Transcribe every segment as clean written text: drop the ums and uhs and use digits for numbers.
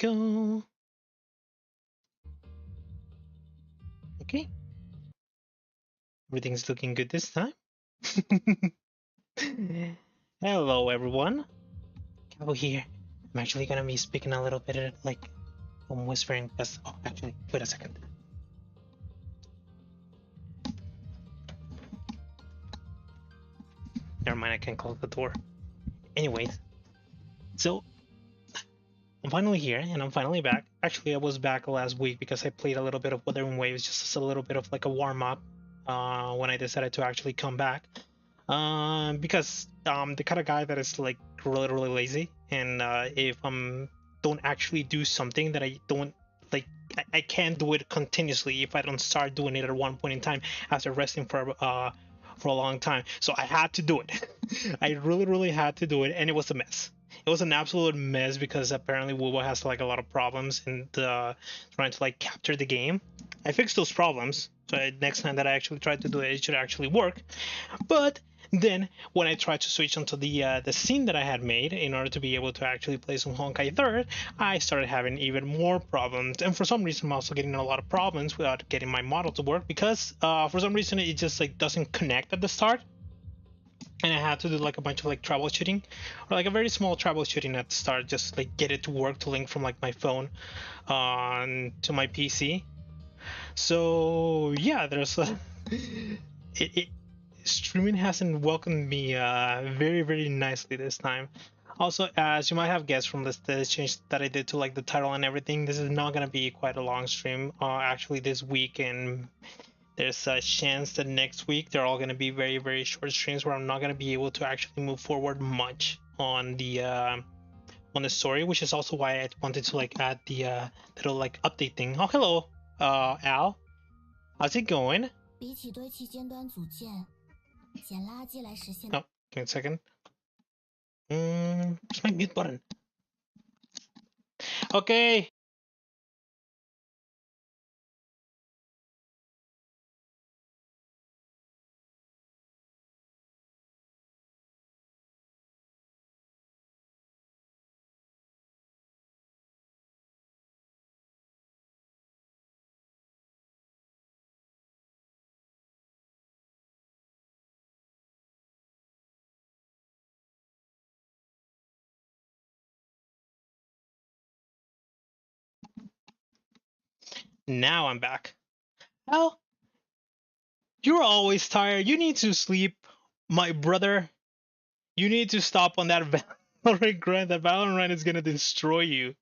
go. Okay. Everything's looking good this time. Hello, everyone. Cabo here. I'm actually gonna be speaking a little bit like I'm whispering because. Oh, actually, wait a second. Never mind, I can close the door. Anyways, so I'm finally here and I'm finally back. Actually, I was back last week because I played a little bit of Wuthering Waves, just as a little bit of like a warm up when I decided to actually come back. Because the kind of guy that is like really lazy, and if don't actually do something that I don't like, I can't do it continuously if I don't start doing it at one point in time after resting for a long time. So I had to do it. I really had to do it, and it was a mess. It was an absolute mess because apparently Wubo has like a lot of problems in trying to like capture the game. I fixed those problems, so next time that I actually try to do it, it should actually work. But then when I tried to switch onto the scene that I had made in order to be able to actually play some Honkai Third, I started having even more problems. And for some reason, I'm also getting a lot of problems without getting my model to work because for some reason it just like doesn't connect at the start. And I had to do like a bunch of like troubleshooting, or like a very small troubleshooting at the start, just like get it to work to link from like my phone to my PC. So yeah, there's it streaming hasn't welcomed me very nicely this time. Also, as you might have guessed from the change that I did to like the title and everything, this is not gonna be quite a long stream. Actually, this week, and there's a chance that next week they're all gonna be very short streams where I'm not gonna be able to actually move forward much on the story, which is also why I wanted to like add the little like update thing. Oh, hello, Al. How's it going? Oh, give me a second. Where's my mute button? Okay. Now I'm back. Al, you're always tired. You need to sleep, my brother. You need to stop on that Valorant grind. That Valorant is gonna destroy you.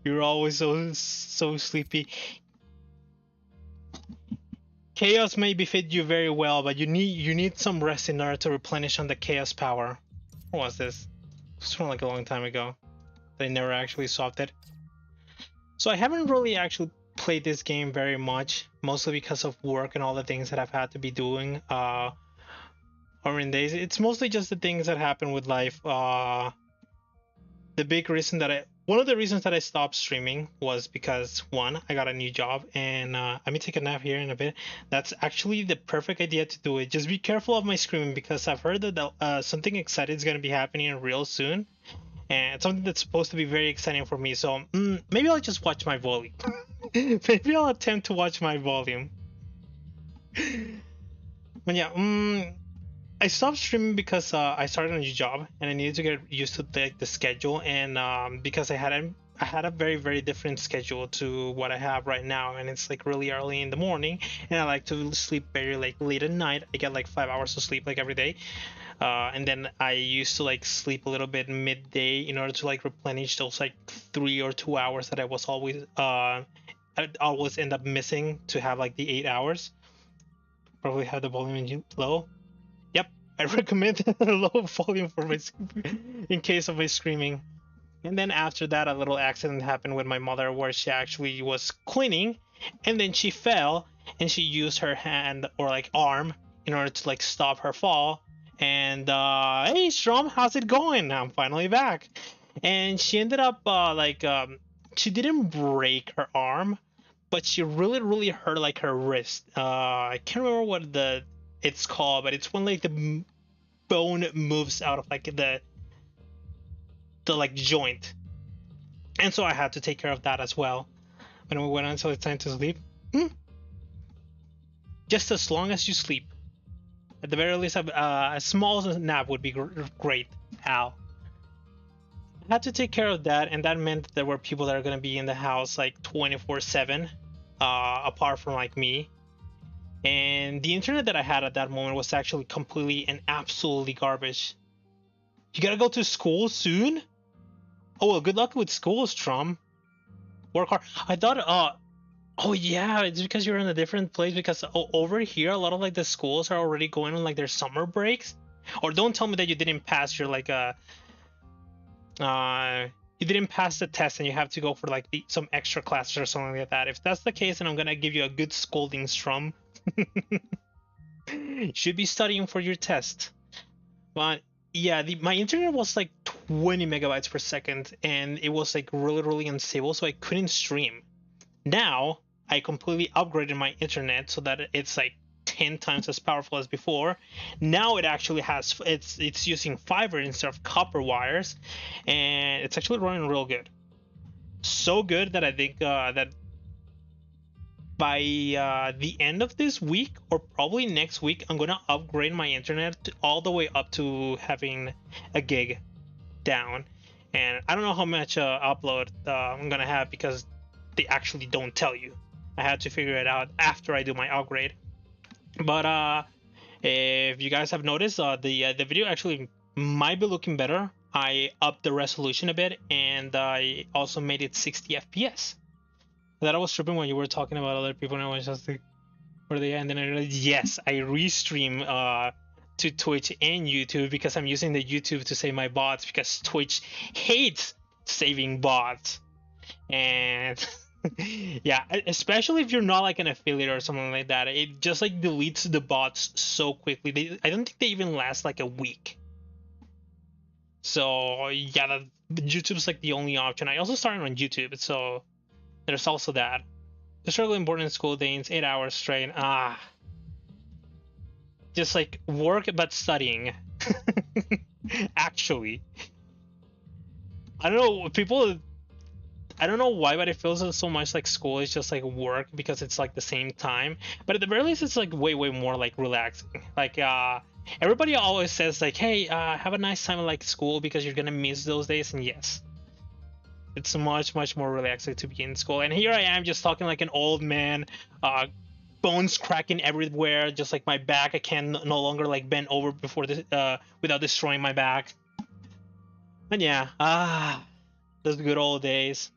You're always so sleepy. Chaos may befit you very well, but you need some rest in order to replenish on the chaos power. What was this? It was from like a long time ago. They never actually solved it. So I haven't really actually played this game very much, mostly because of work and all the things that I've had to be doing. Or in days, it's mostly just the things that happen with life. The big reason that one of the reasons that I stopped streaming was because one, I got a new job, and I may take a nap here in a bit. That's actually the perfect idea to do it. Just be careful of my screaming because I've heard that something exciting is going to be happening real soon, and it's something that's supposed to be very exciting for me. So maybe I'll just watch my volume. Maybe I'll attempt to watch my volume. But yeah, I stopped streaming because I started a new job and I needed to get used to the schedule, and because I had a very different schedule to what I have right now, and it's like really early in the morning, and I like to sleep very like late at night. I get like 5 hours of sleep like every day, and then I used to like sleep a little bit midday in order to like replenish those like 3 or 2 hours that I was always I'd always end up missing to have like the 8 hours. Probably have the volume low. Yep, I recommend a low volume for my in case of my screaming. And then after that, a little accident happened with my mother where she actually was cleaning, and then she fell, and she used her hand or like arm in order to like stop her fall. And hey, Strom, how's it going? I'm finally back. And she ended up she didn't break her arm, but she really hurt like her wrist. I can't remember what it's called, but it's when like bone moves out of like the like joint, and so I had to take care of that as well. When we went until it's time to sleep, just as long as you sleep, at the very least, a small nap would be great. Al. I had to take care of that, and that meant that there were people that are going to be in the house like 24/7, apart from like me. And the internet that I had at that moment was actually completely and absolutely garbage. You gotta go to school soon? Oh well, good luck with school, Strum. Work hard. I thought, oh yeah, it's because you're in a different place, because over here a lot of like the schools are already going on like their summer breaks. Or don't tell me that you didn't pass your like you didn't pass the test and you have to go for like some extra classes or something like that. If that's the case, then I'm gonna give you a good scolding, Strum. You should be studying for your test. But yeah, my internet was like 20 megabytes per second, and it was like really unstable, so I couldn't stream. Now I completely upgraded my internet so that it's like 10 times as powerful as before. Now it actually has, it's using fiber instead of copper wires, and it's actually running real good. So good that I think that by the end of this week, or probably next week, I'm gonna upgrade my internet all the way up to having a gig down. And I don't know how much upload I'm gonna have, because they actually don't tell you. I had to figure it out after I do my upgrade. But if you guys have noticed, the video actually might be looking better. I upped the resolution a bit, and I also made it 60 FPS. That I was tripping when you were talking about other people, and I was just like, where are they at? And then I realized, yes, I restream to Twitch and YouTube, because I'm using the YouTube to save my bots, because Twitch hates saving bots. And yeah, especially if you're not like an affiliate or something like that, it just like deletes the bots so quickly. I don't think they even last like a week. So yeah, YouTube's like the only option. I also started on YouTube, so there's also that. The struggle important school days, 8 hours straight. Just like work but studying. Actually, I don't know, people, I don't know why, but it feels so much like school is just like work, because it's like the same time. But at the very least, it's like way more like relaxing. Like everybody always says like, hey, have a nice time at like school, because you're gonna miss those days. And yes, it's much more relaxing to be in school. And here I am just talking like an old man, bones cracking everywhere, just like my back. I can no longer like bend over before this without destroying my back. And yeah, those good old days.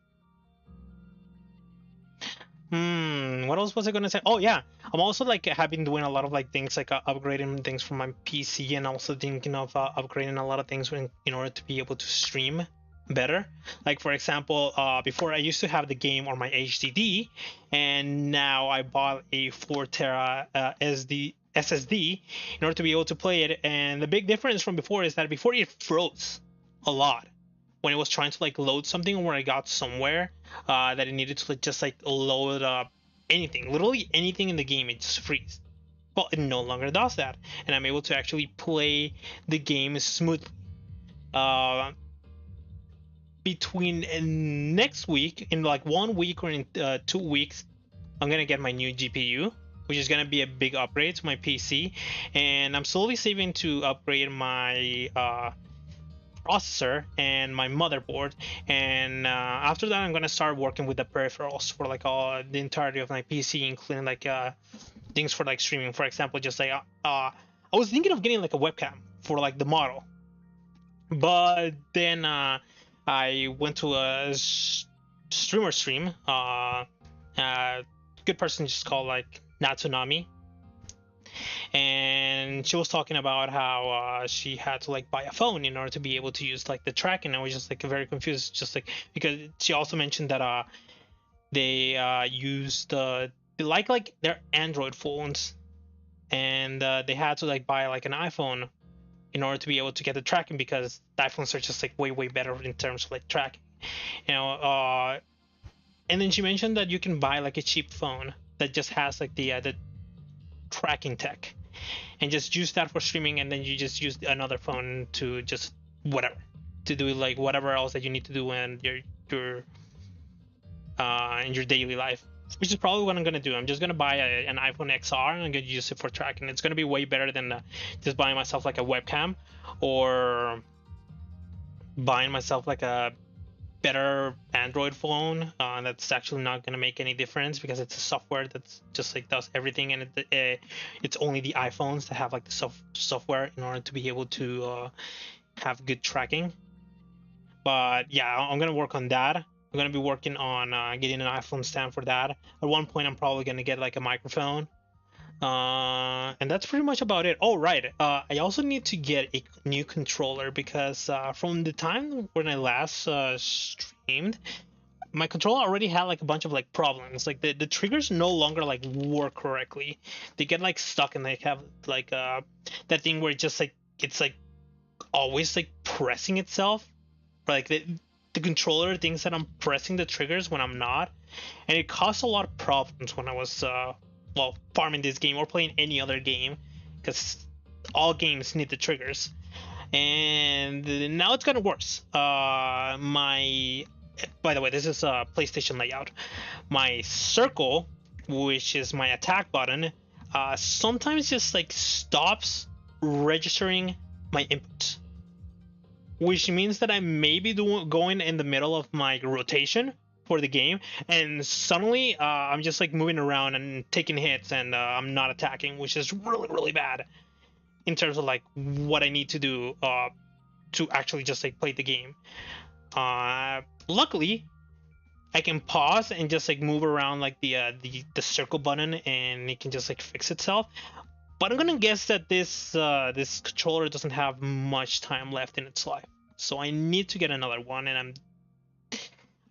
What else was I gonna say? Oh yeah, I'm also like have been doing a lot of like things like upgrading things from my PC, and also thinking of upgrading a lot of things in order to be able to stream better. Like for example, before I used to have the game on my HDD, and now I bought a 4 tera SSD in order to be able to play it. And the big difference from before is that before it froze a lot when it was trying to like load something, where I got somewhere that it needed to like, just like load up anything, literally anything in the game, it just freezes. Well, it no longer does that, and I'm able to actually play the game smoothly. Between next week, in like 1 week or in 2 weeks, I'm gonna get my new GPU, which is gonna be a big upgrade to my PC, and I'm slowly saving to upgrade my processor and my motherboard. And after that, I'm gonna start working with the peripherals for like the entirety of my PC, including like things for like streaming. For example, just like I was thinking of getting like a webcam for like the model, but then I went to a streamer stream. Good person just called like Natsunami, and she was talking about how she had to like buy a phone in order to be able to use like the tracking. I was just like very confused, just like, because she also mentioned that they use they like their Android phones, and they had to like buy like an iPhone in order to be able to get the tracking, because the iPhones are just like way better in terms of like tracking, you know. And then she mentioned that you can buy like a cheap phone that just has like the tracking tech, and just use that for streaming, and then you just use another phone to just whatever, to do like whatever else that you need to do in your in your daily life, which is probably what I'm gonna do. I'm just gonna buy an iPhone XR and I'm gonna use it for tracking. It's gonna be way better than just buying myself like a webcam, or buying myself like a better Android phone that's actually not gonna make any difference, because it's a software that's just like does everything, and it's only the iPhones that have like the software in order to be able to have good tracking. But yeah, I'm gonna work on that. I'm gonna be working on getting an iPhone stand for that. At one point, I'm probably gonna get like a microphone, and that's pretty much about it. Oh right, I also need to get a new controller, because from the time when I last streamed, my controller already had like a bunch of like problems. Like the triggers no longer like work correctly. They get like stuck, and they have like that thing where it's like always like pressing itself. Like the controller thinks that I'm pressing the triggers when I'm not, and it caused a lot of problems when I was well, farming this game or playing any other game, because all games need the triggers. And now it's gotten worse. By the way, this is a PlayStation layout. My circle, which is my attack button, sometimes just like stops registering my inputs, which means that I may be going in the middle of my rotation for the game, and suddenly I'm just like moving around and taking hits, and I'm not attacking, which is really, really bad in terms of like what I need to do to actually just like play the game. Luckily, I can pause and just like move around like the circle button, and it can just like fix itself. But I'm gonna guess that this controller doesn't have much time left in its life, so I need to get another one, and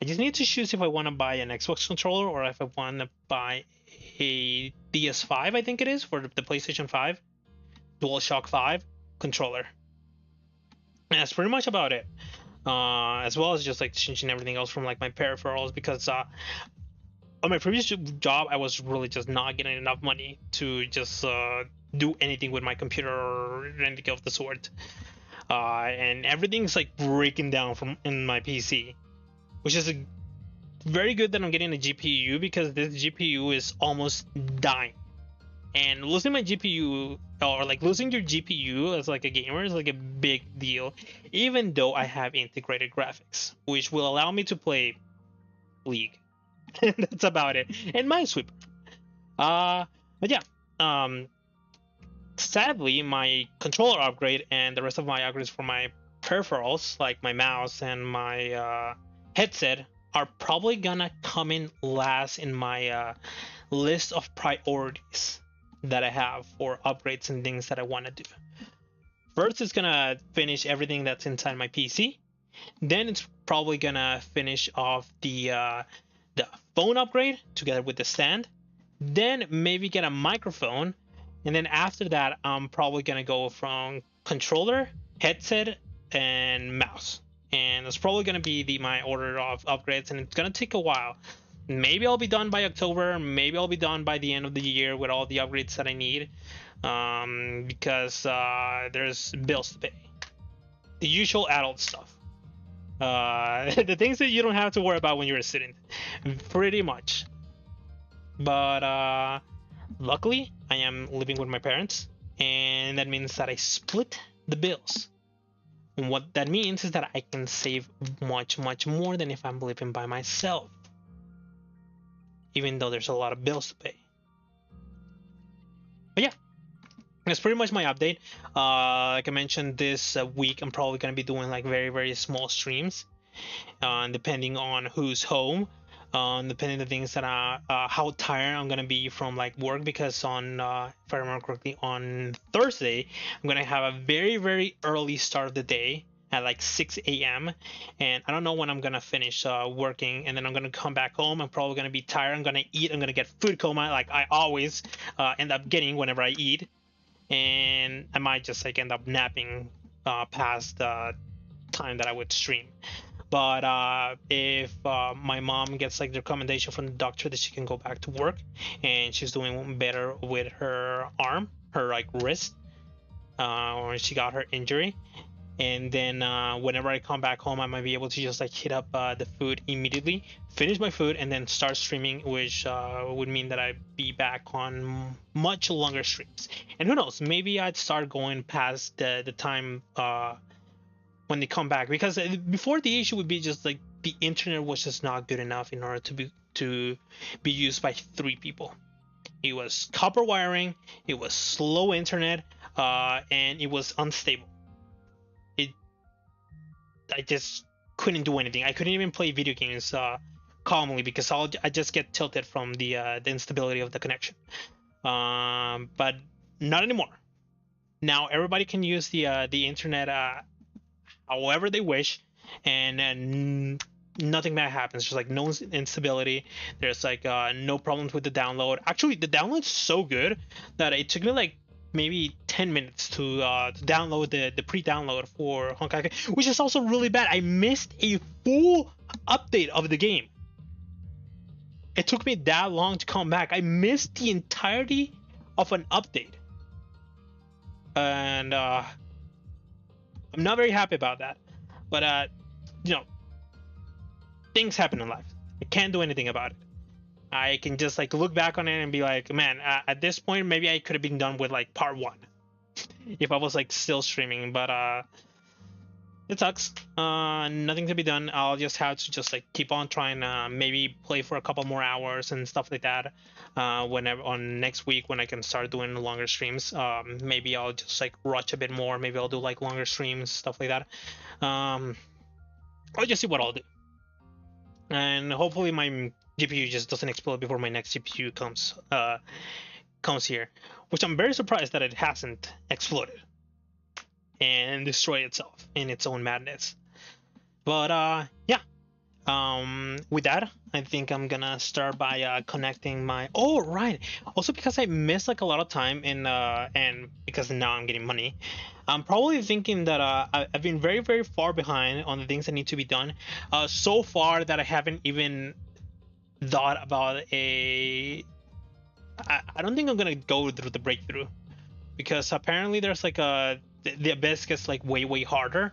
I just need to choose if I want to buy an Xbox controller or if I want to buy a PS5, I think it is, for the PlayStation 5, DualShock 5 controller. And that's pretty much about it. As well as just like changing everything else from like my peripherals, because on my previous job, I was really just not getting enough money to just do anything with my computer or anything of the sort. And everything's like breaking down from in my PC, which is very good that I'm getting a GPU, because this GPU is almost dying. And losing my GPU, or like losing your GPU as like a gamer, is like a big deal, even though I have integrated graphics, which will allow me to play League. That's about it. And Minesweeper. But yeah, sadly, my controller upgrade and the rest of my upgrades for my peripherals, like my mouse and my headset, are probably gonna come in last in my list of priorities that I have for upgrades and things that I want to do. First, it's gonna finish everything that's inside my PC. Then it's probably gonna finish off the phone upgrade together with the stand. Then maybe get a microphone, and then after that, I'm probably gonna go from controller, headset, and mouse. And it's probably gonna be my order of upgrades, and it's gonna take a while. Maybe I'll be done by October. Maybe I'll be done by the end of the year with all the upgrades that I need, because there's bills to pay, the usual adult stuff, the things that you don't have to worry about when you're a student, pretty much. But luckily, I am living with my parents, and that means that I split the bills. And what that means is that I can save much, much more than if I'm living by myself, even though there's a lot of bills to pay. But yeah, that's pretty much my update. Like I mentioned, this week I'm probably going to be doing like very, very small streams, depending on who's home, depending on the things that how tired I'm going to be from like work, because on if I remember correctly, on Thursday I'm going to have a very, very early start of the day at like 6 a.m. and I don't know when I'm gonna finish working, and then I'm gonna come back home. I'm probably gonna be tired. I'm gonna eat. I'm gonna get food coma, like I always end up getting whenever I eat, and I might just like end up napping past the time that I would stream. But if my mom gets like the recommendation from the doctor that she can go back to work, and she's doing better with her arm, her like wrist, when she got her injury. And then whenever I come back home, I might be able to just like hit up the food immediately, finish my food, and then start streaming, which would mean that I'd be back on much longer streams. And who knows, maybe I'd start going past the time when they come back, because before the issue would be just like the internet was just not good enough in order to be used by 3 people. It was copper wiring, it was slow internet, and it was unstable. I just couldn't do anything. I couldn't even play video games calmly, because I just get tilted from the instability of the connection. But not anymore. Now everybody can use the internet however they wish, and nothing bad happens. There's like no instability. There's like no problems with the download. Actually, the download's so good that it took me like maybe 10 minutes to download the pre-download for Honkai, which is also really bad. I missed a full update of the game. It took me that long to come back. I missed the entirety of an update, and I'm not very happy about that. But you know, things happen in life. I can't do anything about it. I can just like look back on it and be like, man, at this point, maybe I could have been done with like part 1 if I was like still streaming. But it sucks. Nothing to be done. I'll just have to just like keep on trying, maybe play for a couple more hours and stuff like that. Whenever on next week when I can start doing longer streams, maybe I'll just like rush a bit more. Maybe I'll do like longer streams, stuff like that. I'll just see what I'll do, and hopefully my GPU just doesn't explode before my next CPU comes here, which I'm very surprised that it hasn't exploded and destroyed itself in its own madness. But yeah, with that, I think I'm gonna start by connecting my. Oh right, also because I missed like a lot of time and because now I'm getting money, I'm probably thinking that I've been very very far behind on the things that need to be done so far that I haven't even thought about I don't think I'm gonna go through the breakthrough, because apparently there's like the abyss gets like way harder,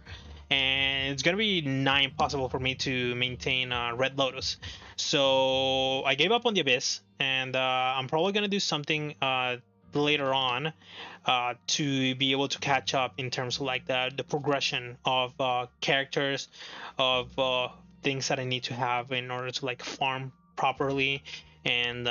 and it's gonna be nigh impossible for me to maintain Red Lotus. So I gave up on the abyss, and I'm probably gonna do something later on to be able to catch up in terms of like the progression of characters, of things that I need to have in order to like farm properly, and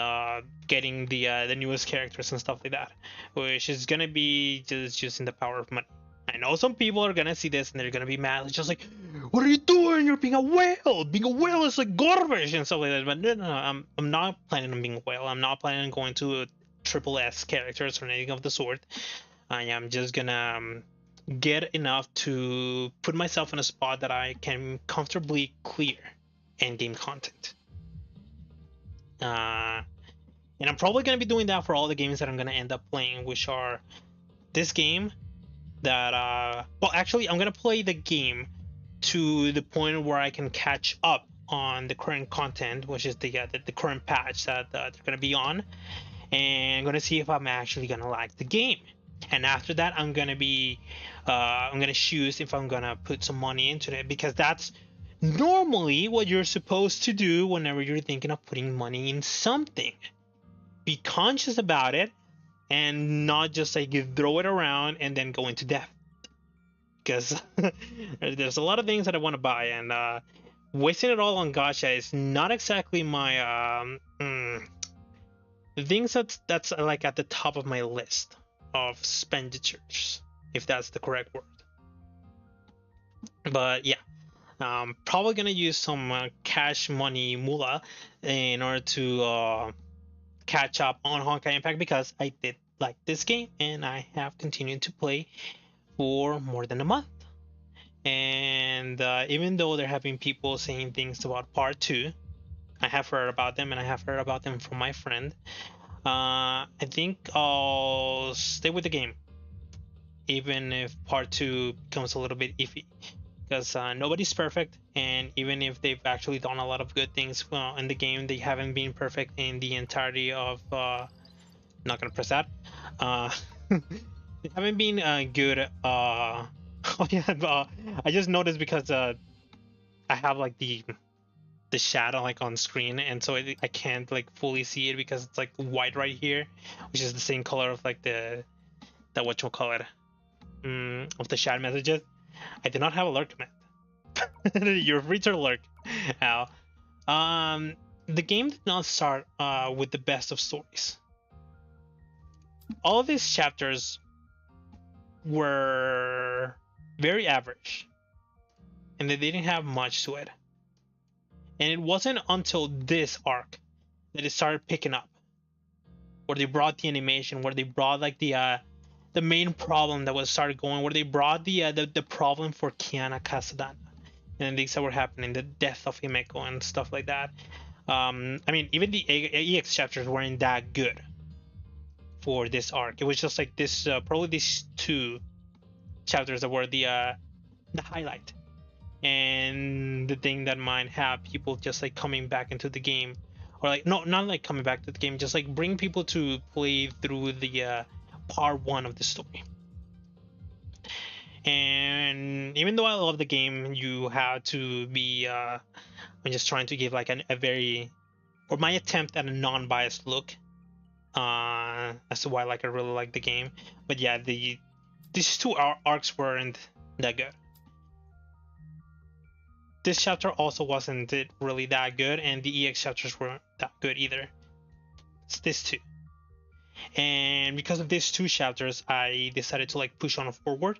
getting the newest characters and stuff like that, which is gonna be just using the power of money. I know some people are gonna see this and they're gonna be mad. It's just like, what are you doing? You're being a whale. Being a whale is like garbage and stuff like that. But no, I'm not planning on being a whale. I'm not planning on going to triple S characters or anything of the sort. I am just gonna get enough to put myself in a spot that I can comfortably clear endgame content. And I'm probably going to be doing that for all the games that I'm going to end up playing, which are this game that well, actually I'm going to play the game to the point where I can catch up on the current content, which is the current patch that they're going to be on, and I'm going to see if I'm actually going to like the game. And after that, I'm going to choose if I'm going to put some money into it, because that's normally what you're supposed to do whenever you're thinking of putting money in something. Be conscious about it and not just like you throw it around and then go into debt, because there's a lot of things that I want to buy, and wasting it all on gacha is not exactly my things that's like at the top of my list of expenditures, if that's the correct word. But yeah, probably gonna use some cash money moolah in order to catch up on Honkai Impact, because I did like this game and I have continued to play for more than a month. And even though there have been people saying things about part 2, I have heard about them, and I have heard about them from my friend. I think I'll stay with the game, even if part 2 becomes a little bit iffy, because nobody's perfect, and even if they've actually done a lot of good things in the game, they haven't been perfect in the entirety of not gonna press that They haven't been good. Oh yeah, I just noticed because I have like the shadow like on screen, and so I can't like fully see it because it's like white right here, which is the same color of like the what you call it, of the chat messages. I did not have a lurk command. You're free to lurk. Now, the game did not start with the best of stories. All of these chapters were very average, and they didn't have much to it. And it wasn't until this arc that it started picking up, where they brought the animation, where they brought like the main problem that was started going, where they brought the problem for Kiana Casadana and things that were happening, the death of Himeko and stuff like that. I mean, even the EX chapters weren't that good for this arc. It was just like this, probably these two chapters that were the highlight, and the thing that might have people just like coming back into the game, or like no, not like coming back to the game, just like bring people to play through the part one of the story. And even though I love the game, you have to be I'm just trying to give like a very, or my attempt at a non-biased look as to why like I really like the game. But yeah, these two arcs weren't that good. This chapter also wasn't really that good, and the EX chapters weren't that good either. It's this two. And because of these two chapters, I decided to like push on forward,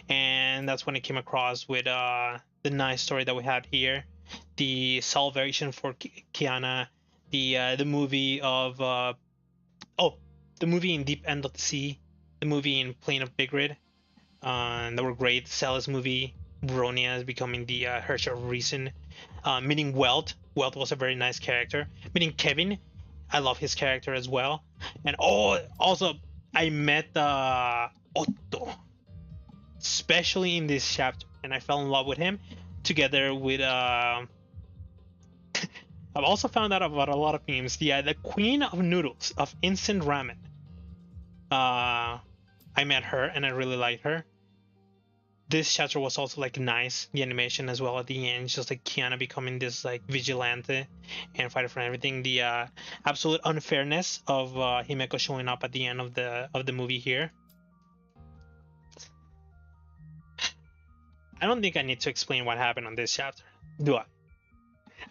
and that's when I came across with the nice story that we had here, the salvation for Kiana, the movie of the movie in Deep End of the Sea, the movie in Plane of Bigrid, that were great. Celis movie, Bronia is becoming the Herrscher of Reason, meeting Welt. Welt was a very nice character. Meeting Kevin, I love his character as well. And also I met Otto, especially in this chapter, and I fell in love with him. Together with I've also found out about a lot of memes. The Queen of Noodles of Instant Ramen. I met her and I really liked her. This chapter was also like nice, the animation as well at the end, just like Kiana becoming this like vigilante and fighter for everything. The absolute unfairness of Himeko showing up at the end of the movie here. I don't think I need to explain what happened on this chapter, do I?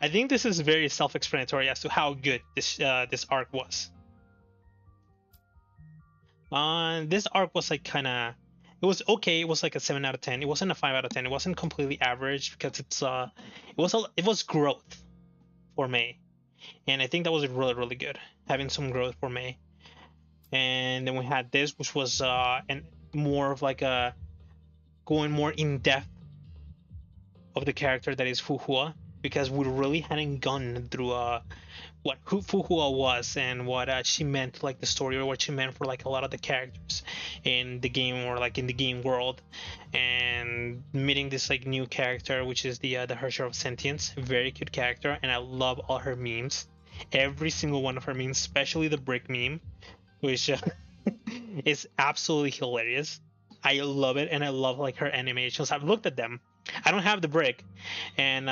I think this is very self-explanatory as to how good this arc was. This arc was like kind of, it was okay. It was like a 7 out of 10. It wasn't a 5 out of 10. It wasn't completely average because it was growth for Mei, and I think that was really really good, having some growth for Mei. And then we had this, which was and more of like a going more in depth of the character that is Fuhua, because we really hadn't gone through what Fuhua was and what she meant, like the story, or what she meant for like a lot of the characters in the game, or like in the game world. And meeting this like new character, which is the Herrscher of Sentience, very cute character, and I love all her memes, every single one of her memes, especially the brick meme, which is absolutely hilarious. I love it, and I love like her animations. I've looked at them. I don't have the brick, and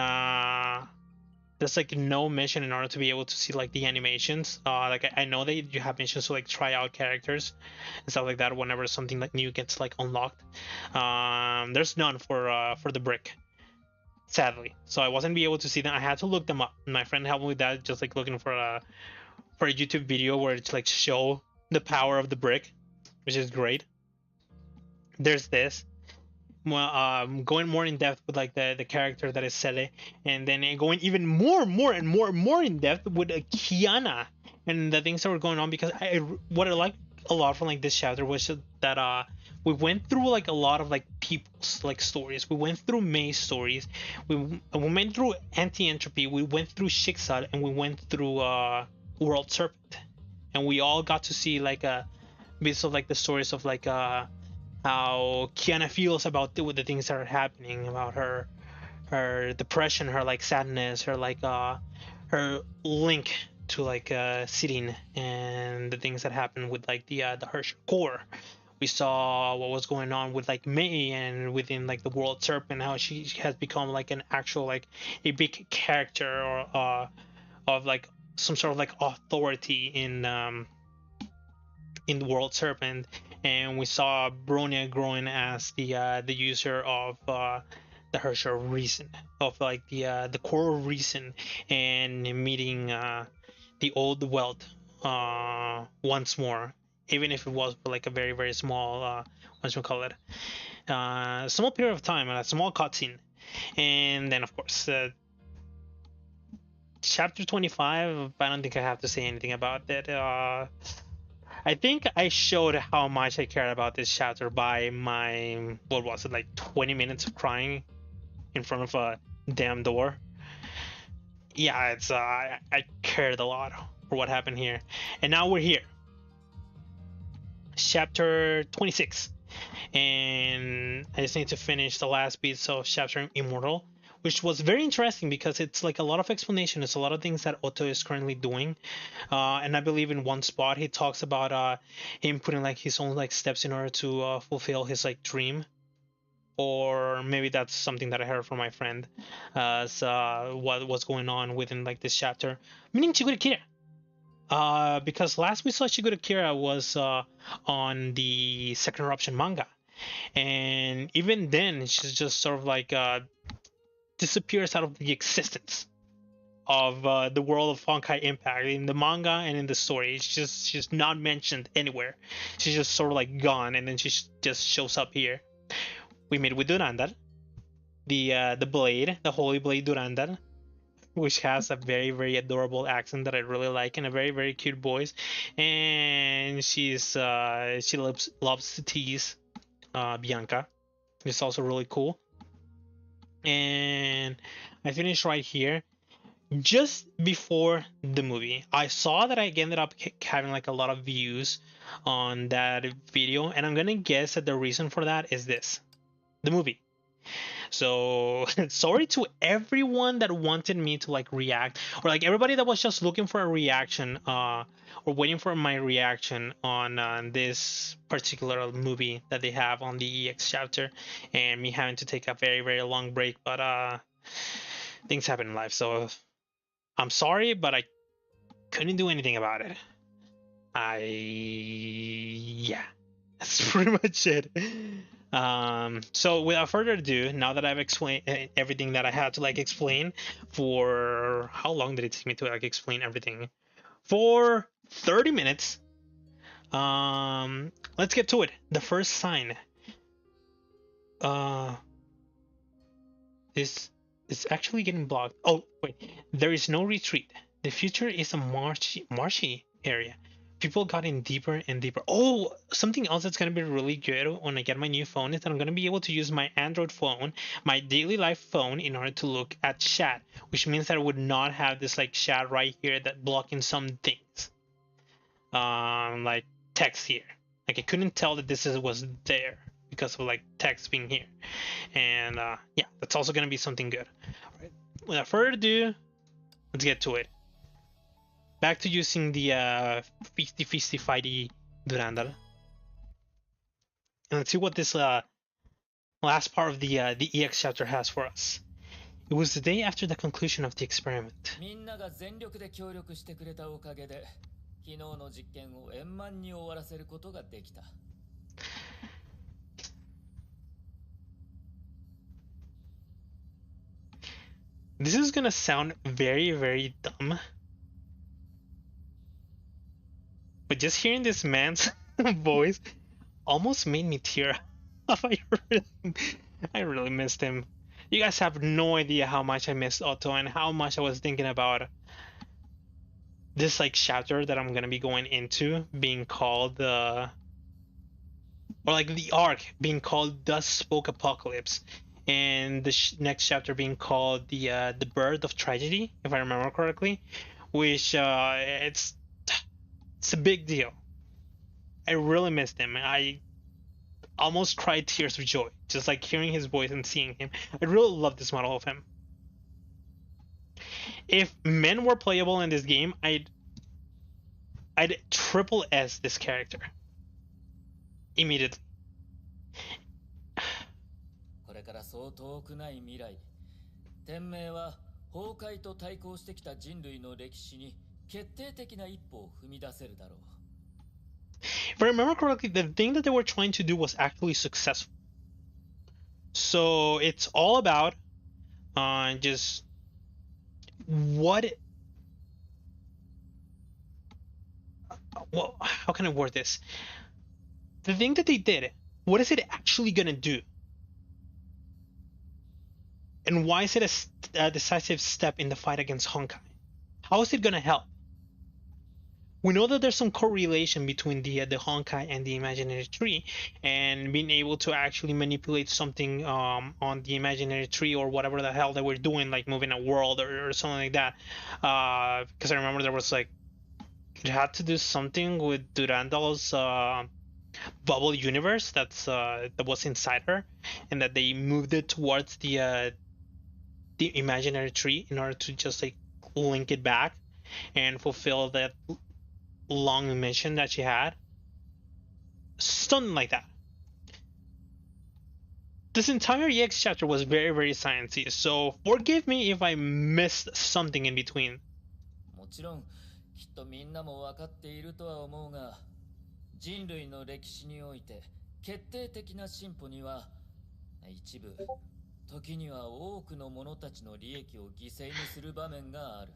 there's like no mission in order to be able to see like the animations. Like I know that you have missions to like try out characters and stuff like that whenever something like new gets like unlocked. There's none for the brick, sadly. So I wasn't be able to see them. I had to look them up. My friend helped me with that, just like looking for a YouTube video where it's like show the power of the brick, which is great. There's this. Going more in depth with like the character that is Sele, and then going even more in depth with Kiana and the things that were going on. Because what I liked a lot from like this chapter was that we went through like a lot of like people's like stories. We went through May's stories. We went through Anti-Entropy. We went through Shixad, and we went through World Serpent, and we all got to see like bits of like the stories of like how Kiana feels about the things that are happening, about her depression, her like sadness, her like her link to like sitting, and the things that happen with like the Herrscher core, We saw what was going on with like May and within like the World Serpent, how she has become like an actual like a big character or of like some sort of like authority in the World Serpent. And we saw Bronya growing as the user of the Herrscher reason, of like the core reason, and meeting the old wealth once more, even if it was for like a very very small what should we call it, small period of time, a small cutscene. And then of course chapter 25, I don't think I have to say anything about it. I think I showed how much I cared about this chapter by my, what was it, like 20 minutes of crying in front of a damn door. Yeah, it's I cared a lot for what happened here. And now we're here. Chapter 26. And I just need to finish the last bits of chapter Immortal, which was very interesting because it's like a lot of explanation. It's a lot of things that Otto is currently doing. And I believe in one spot he talks about him putting like his own like steps in order to fulfill his like dream. Or maybe that's something that I heard from my friend as what was going on within like this chapter. Meaning Chigure Kira. Because last we saw Shigure Kira was on the Second Eruption manga. And even then, she's just sort of like disappears out of the existence of the world of Honkai Impact in the manga and in the story. She's not mentioned anywhere. She's just sort of like gone, and then she just shows up here. We meet with Durandal, the blade, the Holy Blade Durandal, which has a very very adorable accent that I really like and a very very cute voice. And she loves to tease Bianca. It's also really cool. And I finished right here just before the movie. I saw that I ended up having like a lot of views on that video, and I'm gonna guess that the reason for that is this: the movie. So sorry to everyone that wanted me to like react, or like everybody that was just looking for a reaction or waiting for my reaction on this particular movie that they have on the EX chapter, and me having to take a very very long break. But things happen in life, so I'm sorry, but I couldn't do anything about it. Yeah, that's pretty much it. So without further ado, now that I've explained everything that I had to like explain, for how long did it take me to like explain everything? For 30 minutes. Let's get to it. The first sign. This is actually getting blocked. Oh wait, there is no retreat. The future is a marshy area. People got in deeper and deeper. Oh, something else that's gonna be really good when I get my new phone is that I'm gonna be able to use my Android phone, my daily life phone, in order to look at chat, which means that I would not have this like chat right here that blocking some things. Like text here. Like I couldn't tell that was there because of like text being here. And yeah, that's also gonna be something good. All right. Without further ado, let's get to it. Back to using the Feisty Fighty Durandal. And let's see what this last part of the EX chapter has for us. It was the day after the conclusion of the experiment. This is gonna sound very, very dumb. But just hearing this man's voice almost made me tear up. I really missed him. You guys have no idea how much I missed Otto and how much I was thinking about this like chapter that I'm gonna be going into being called or like the arc being called Thus Spoke Apocalypse, and the next chapter being called the Birth of Tragedy, if I remember correctly, which it's a big deal. I really missed him. I almost cried tears of joy just like hearing his voice and seeing him. I really love this model of him. If men were playable in this game, I'd triple S this character. immediately. これからそう遠くない未来、天命は崩壊と対抗してきた人類の歴史に決定的な一歩を踏み出せるだろう。 If I remember correctly, the thing that they were trying to do was actually successful. So it's all about just what. Well, how can I word this? The thing that they did, what is it actually gonna do? And why is it a decisive step in the fight against Honkai? How is it gonna help? We know that there's some correlation between the Honkai and the imaginary tree, and being able to actually manipulate something on the imaginary tree or whatever the hell they were doing, like moving a world or something like that. Because I remember there was like it had to do something with Durandal's bubble universe that was inside her, and that they moved it towards the imaginary tree in order to just like link it back and fulfill that long mission that she had. Something like that. This entire EX chapter was very, very sciencey, so forgive me if I missed something in between. もちろんきっとみんなも分かっているとは思うが、人類の歴史において決定的な進歩には一部時には多くの者たちの利益を犠牲にする場面がある。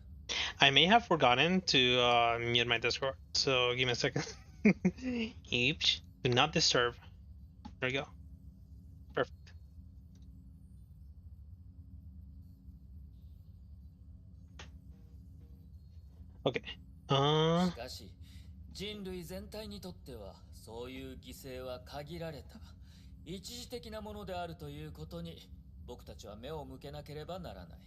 I may have forgotten to mute my Discord, so give me a second. Eeps, do not disturb. There we go. Perfect. Okay. しかし人類全体にとってはそういう犠牲は限られた一時的なものであるということに僕たちは目を向けなければならない。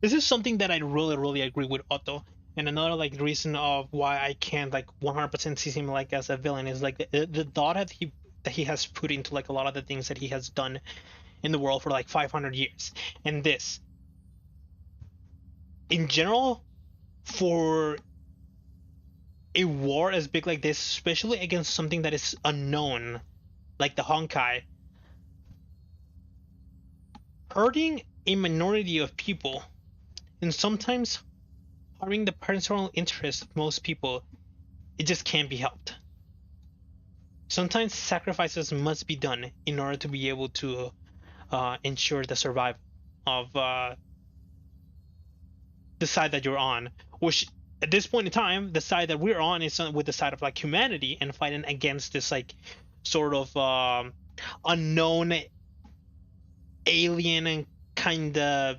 This is something that I really, really agree with Otto. And another like reason of why I can't like 100% see him like as a villain is like the thought that he has put into like a lot of the things that he has done in the world for like 500 years. And this, in general, for a war as big like this, especially against something that is unknown, like the Honkai, hurting a minority of people, and sometimes harming the personal interest of most people, it just can't be helped. Sometimes sacrifices must be done in order to be able to ensure the survival of the side that you're on, which at this point in time, the side that we're on is with the side of like humanity and fighting against this like sort of unknown alien and kind of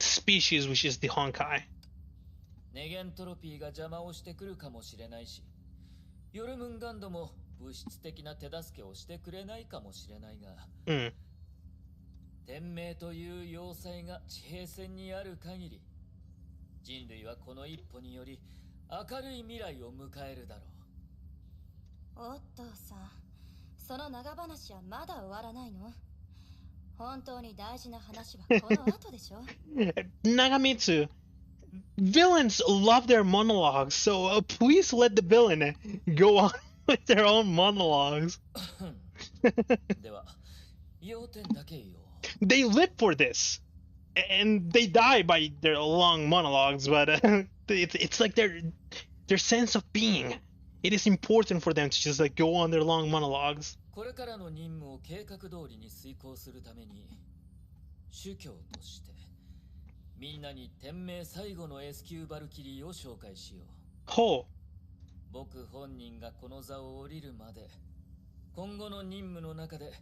species, which is the Honkai. ネゲントロピーが邪魔をしてくるかもしれないし、ヨルムンガンドも物質的な手助けをしてくれないかもしれないが、天命という要塞が地平線にある限り、人類はこの一歩により明るい未来を迎えるだろう。おっとさん、その長話はまだ終わらないの？本当に大事な話はこの後でしょ？ Nagamitsu, villains love their monologues, so please let the villain go on with their own monologues. では、要点だけ言おう。They live for this, and they die by their long monologues, but it's like their sense of being. It is important for them to just like go on their long monologues. これからの任務を計画通りに遂行するために、主教としてみんなに天命最後の S 級バルキリーを紹介しよう。ほう。僕本人がこの座を降りるまで、今後の任務の中で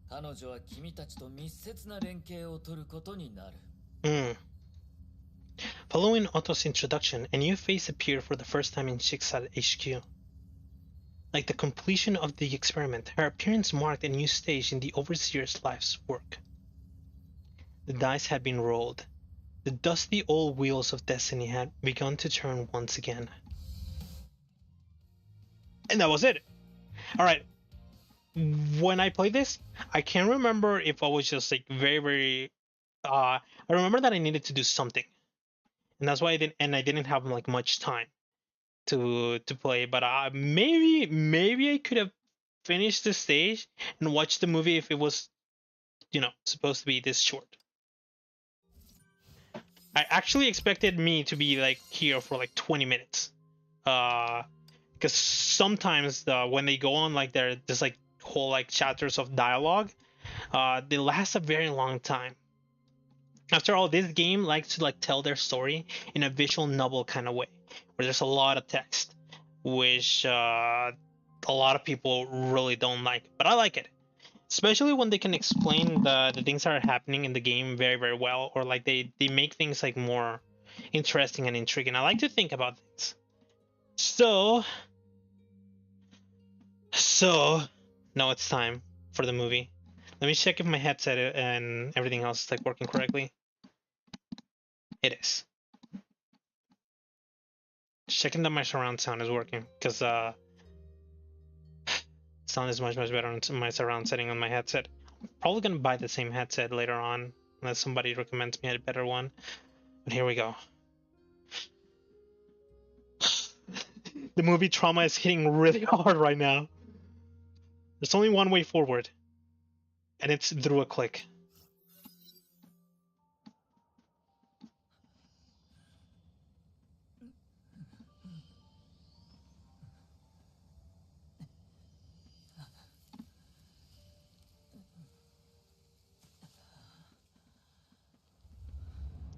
彼女は君たちと密接な連携を取ることになる。Following Otto's introduction, a new face appeared for the first time in Shiksal HQ. Like the completion of the experiment, her appearance marked a new stage in the Overseer's life's work. The dice had been rolled. The dusty old wheels of destiny had begun to turn once again. And that was it. Alright. When I played this, I can't remember if I was just like very I remember that I needed to do something. And that's why I didn't have like much time to play, but maybe I could have finish the stage and watch the movie if it was, supposed to be this short. I actually expected me to be like here for like 20 minutes. Because sometimes when they go on like there's like whole like chapters of dialogue, they last a very long time. After all, this game likes to like tell their story in a visual novel kind of way, where there's a lot of text, which a lot of people really don't like, but I like it, especially when they can explain the things that are happening in the game very, very well, or like they make things like more interesting and intriguing. I like to think about things. So now it's time for the movie. Let me check if my headset and everything else is like working correctly. It is. Checking that my surround sound is working, because sound is much better on my surround setting on my headset. Probably gonna buy the same headset later on, unless somebody recommends me a better one. But here we go. The movie trauma is hitting really hard right now. There's only one way forward, and it's through a click.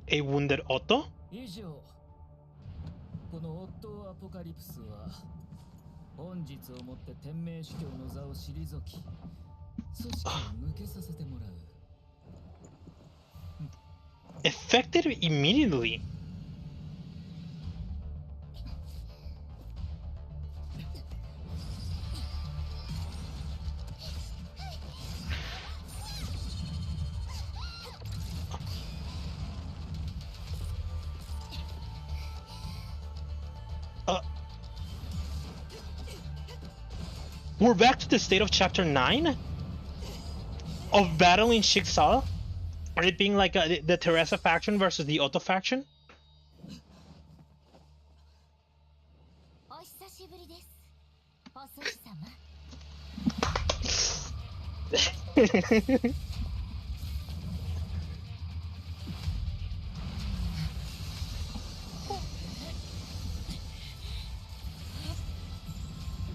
A wounded Otto? 以上このオットーアポカリプスは本日をもって天命主教の座を退き組織を抜けさせてもらう Effective immediately. We're back to the state of chapter 9 of battling Schicksal, or it being like the Teresa faction versus the Otto faction.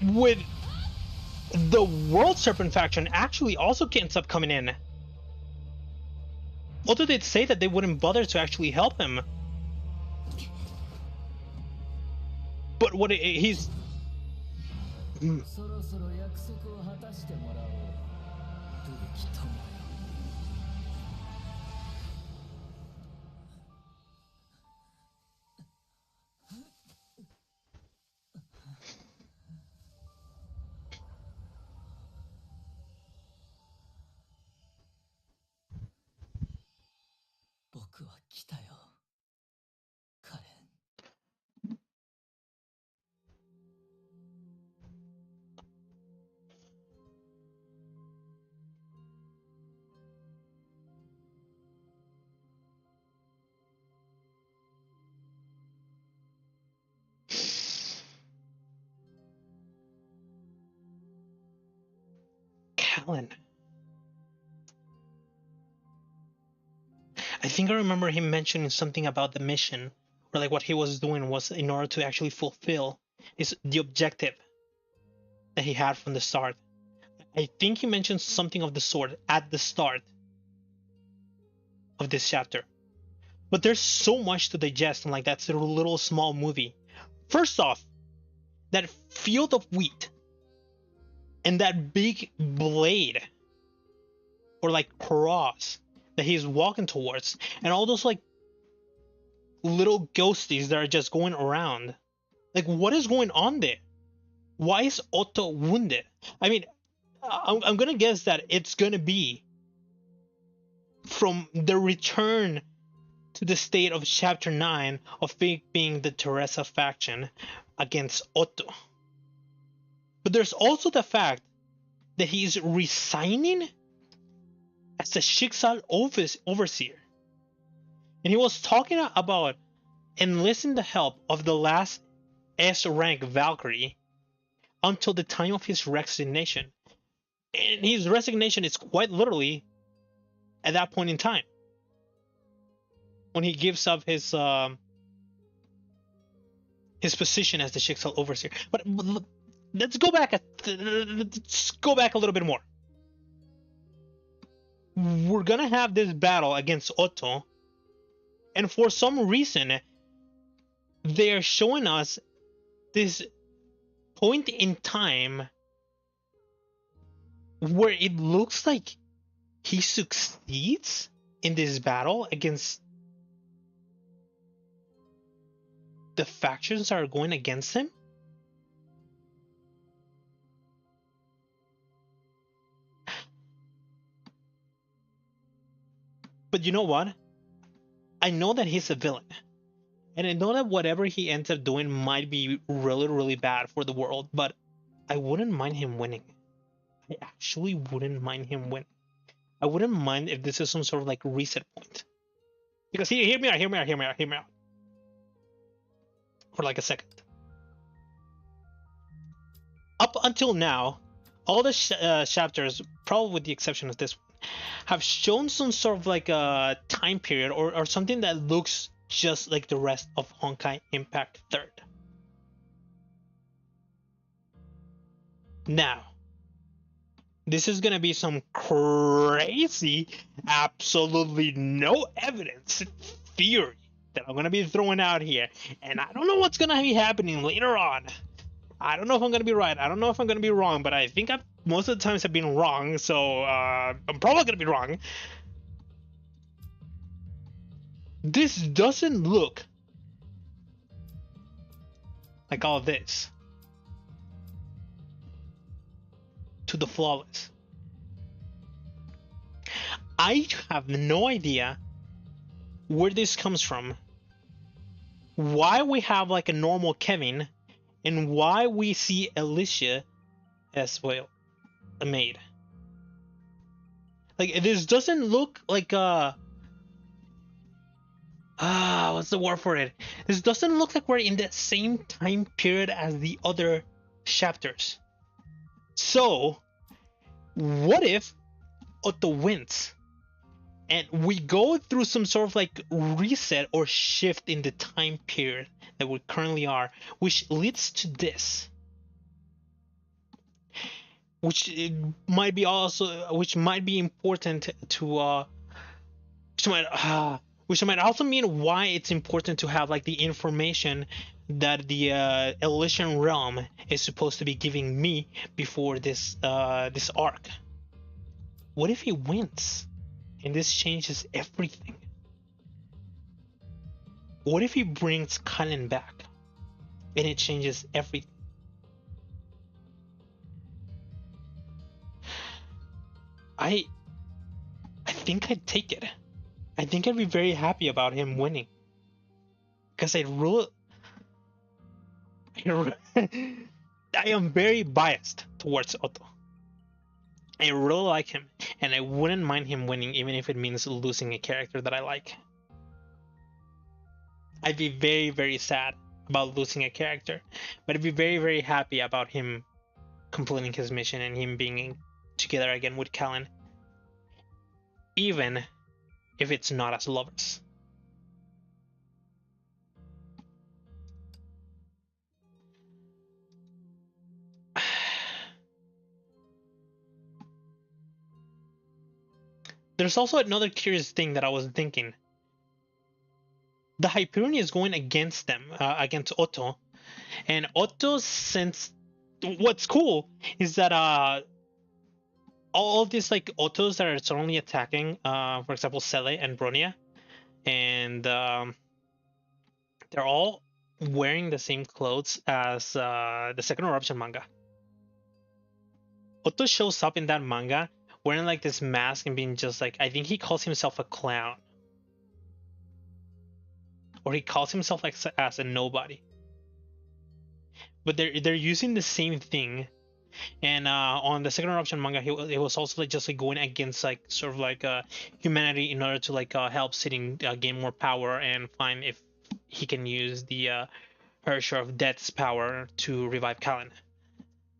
With the World Serpent faction actually also ends up coming in. Although they'd say that they wouldn't bother to actually help him. But what he's... そろそろ約束を果たしてもらおう。ルビキ友よ。僕は来たよ。カレン。Callan. I think I remember him mentioning something about the mission, or like what he was doing was in order to actually fulfill the objective that he had from the start. I think he mentioned something of the sort at the start of this chapter. But there's so much to digest in like that little small movie. First off, that field of wheat and that big blade or like cross that he's walking towards, and all those like little ghosties that are just going around. Like, what is going on there? Why is Otto wounded? I mean, I'm gonna guess that it's gonna be from the return to the state of chapter 9 of being the Teresa faction against Otto. But there's also the fact that he's resigning as the Schicksal overseer. And he was talking about enlisting the help of the last S rank Valkyrie until the time of his resignation. And his resignation is quite literally at that point in time when he gives up his position as the Schicksal overseer. But let's go back a little bit more. We're gonna have this battle against Otto, and for some reason they're showing us this point in time where it looks like he succeeds in this battle against the factions that are going against him. But you know what? I know that he's a villain. And I know that whatever he ends up doing might be really, really bad for the world, but I wouldn't mind him winning. I actually wouldn't mind him winning. I wouldn't mind if this is some sort of like reset point. Because hear me out. For like a second. Up until now, all the chapters, probably with the exception of this one, have shown some sort of like a time period or something that looks just like the rest of Honkai Impact 3rd. Now, this is gonna be some crazy, absolutely no evidence theory that I'm gonna be throwing out here, and I don't know what's gonna be happening later on. I don't know if I'm gonna be right. I don't know if I'm gonna be wrong, but I think most of the times I've been wrong, so I'm probably gonna be wrong. This doesn't look like all this to the flawless. I have no idea where this comes from, why we have like a normal Kevin, and why we see Alicia as well a maid. Like, this doesn't look like what's the word for it? This doesn't look like we're in the same time period as the other chapters. So, what if Otto wins? And we go through some sort of like reset or shift in the time period that we currently are, which leads to this. Which might be important to which might also mean why it's important to have like the information that the Elysian realm is supposed to be giving me before this arc. What if he wins and this changes everything? What if he brings Kallen back and it changes everything? I think I'd take it. I think I'd be very happy about him winning. Because I am very biased towards Otto. I really like him, and I wouldn't mind him winning even if it means losing a character that I like. I'd be very, very sad about losing a character, but I'd be very, very happy about him completing his mission and him being together again with Kallen, even if it's not as lovers. There's also another curious thing that I was thinking. The Hyperion is going against them, against Otto, and Otto, since what's cool is that all of these like Ottos that are suddenly attacking, for example, Cele and Bronia, and they're all wearing the same clothes as the Second Eruption manga. Otto shows up in that manga wearing like this mask and being just like, I think he calls himself a clown, or he calls himself like as a nobody. But they're using the same thing. And on the Second Eruption manga, he was also like just like going against like sort of like humanity in order to like help Sitting gain more power and find if he can use the Hersher of Death's power to revive Kallen.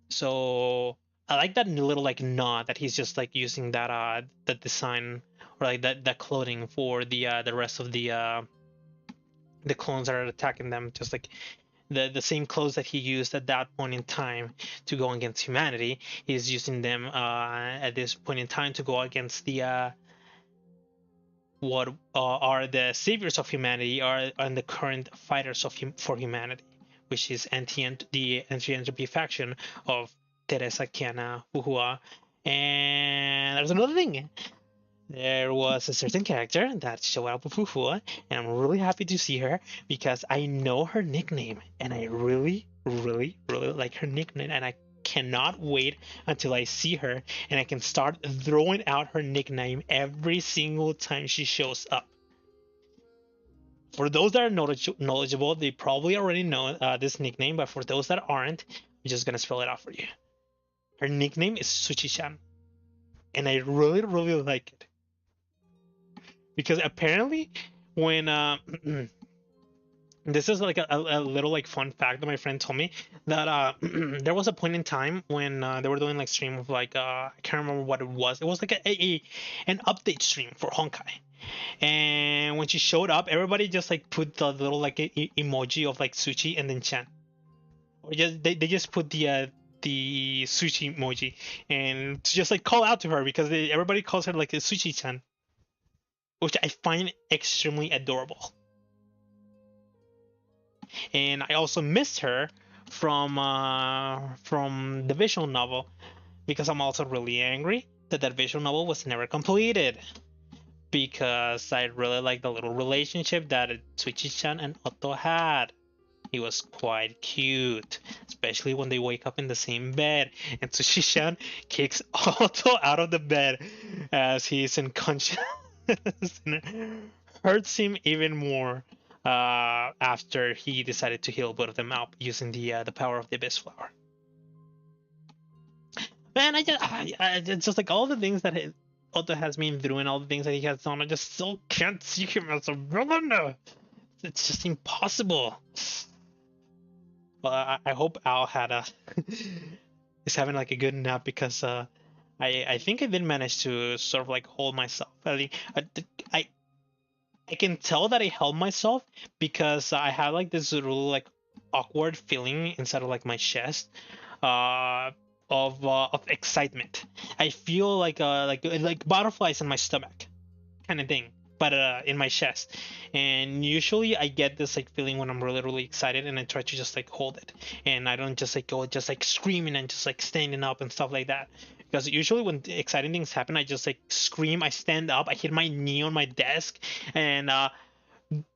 So I like that little like nod that he's just like using that design or like that clothing for the rest of the clones that are attacking them, just like the same clothes that he used at that point in time to go against humanity. He's using them at this point in time to go against the what are the saviors of humanity are and the current fighters for humanity, which is the anti-entropy faction of Teresa, Kiana, Uhua. And there's another thing. There was a certain character that showed up with Uhua, and I'm really happy to see her because I know her nickname, and I really, really, really like her nickname, and I cannot wait until I see her and I can start throwing out her nickname every single time she shows up. For those that are knowledgeable, they probably already know this nickname, but for those that aren't, I'm just gonna spell it out for you. Her nickname is Suchi-chan, and I really, really like it because apparently when this is like a little like fun fact that my friend told me that there was a point in time when they were doing like stream of like I can't remember what it was. It was like an update stream for Honkai, and when she showed up, everybody just like put the little like emoji of like Suchi and then Chan, or just they just put the Suchi emoji and to just like call out to her because everybody calls her like a Suchi-chan, which I find extremely adorable. And I also missed her from the visual novel because I'm also really angry that visual novel was never completed because I really like the little relationship that Tsuchi-chan and Otto had. He was quite cute, especially when they wake up in the same bed and Tsuchi-chan kicks Otto out of the bed as he's unconscious and hurts him even more after he decided to heal both of them up using the power of the abyss flower. Man, it's just like all the things that Otto has been through and all the things that he has done. I just still can't see him as a villain. It's just impossible. Well, I hope Al had is having like a good nap because I think I did manage to sort of like hold myself. I I can tell that I held myself because I had like this really like awkward feeling inside of like my chest uh of excitement. I feel like butterflies in my stomach kind of thing, but in my chest. And usually I get this like feeling when I'm really really excited, and I try to just like hold it, and I don't just like go just like screaming and just like standing up and stuff like that. Because usually when exciting things happen, I just like scream, I stand up, I hit my knee on my desk, and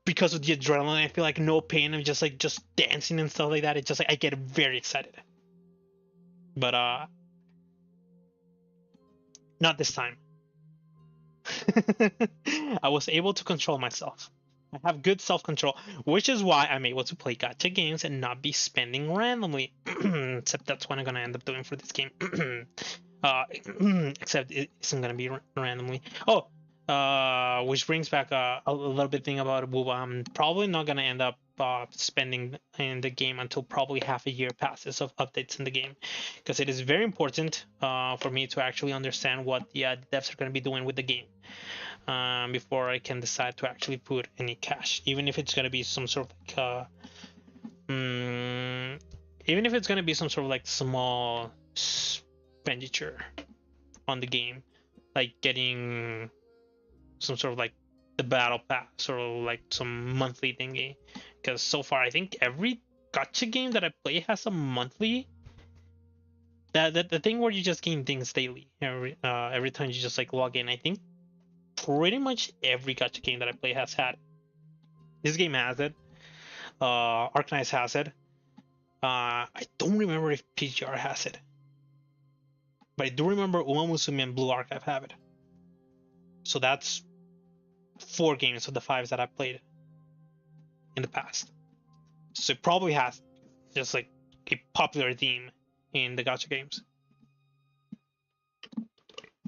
because of the adrenaline, I feel like no pain. I'm just dancing and stuff like that. It's just like I get very excited. But not this time. I was able to control myself. I have good self-control, which is why I'm able to play gacha games and not be spending randomly. Except that's what I'm gonna end up doing for this game. Except it isn't gonna be randomly. Oh, which brings back a little bit thing about Wooba. I'm probably not gonna end up spending in the game until probably half a year passes of updates in the game, because it is very important for me to actually understand what the devs are going to be doing with the game before I can decide to actually put any cash, even if it's going to be some sort of like even if it's going to be some sort of like small expenditure on the game, like getting some sort of like the battle pass or like some monthly thingy, because so far I think every gacha game that I play has a monthly, that the thing where you just gain things daily every time you just like log in. I think pretty much every gacha game that I play has had. This game has it. Arknights has it. I don't remember if PGR has it, but I do remember Uma Musume and Blue Archive have it. So that's 4 games of the 5s that I've played in the past. So it probably has just like a popular theme in the gacha games.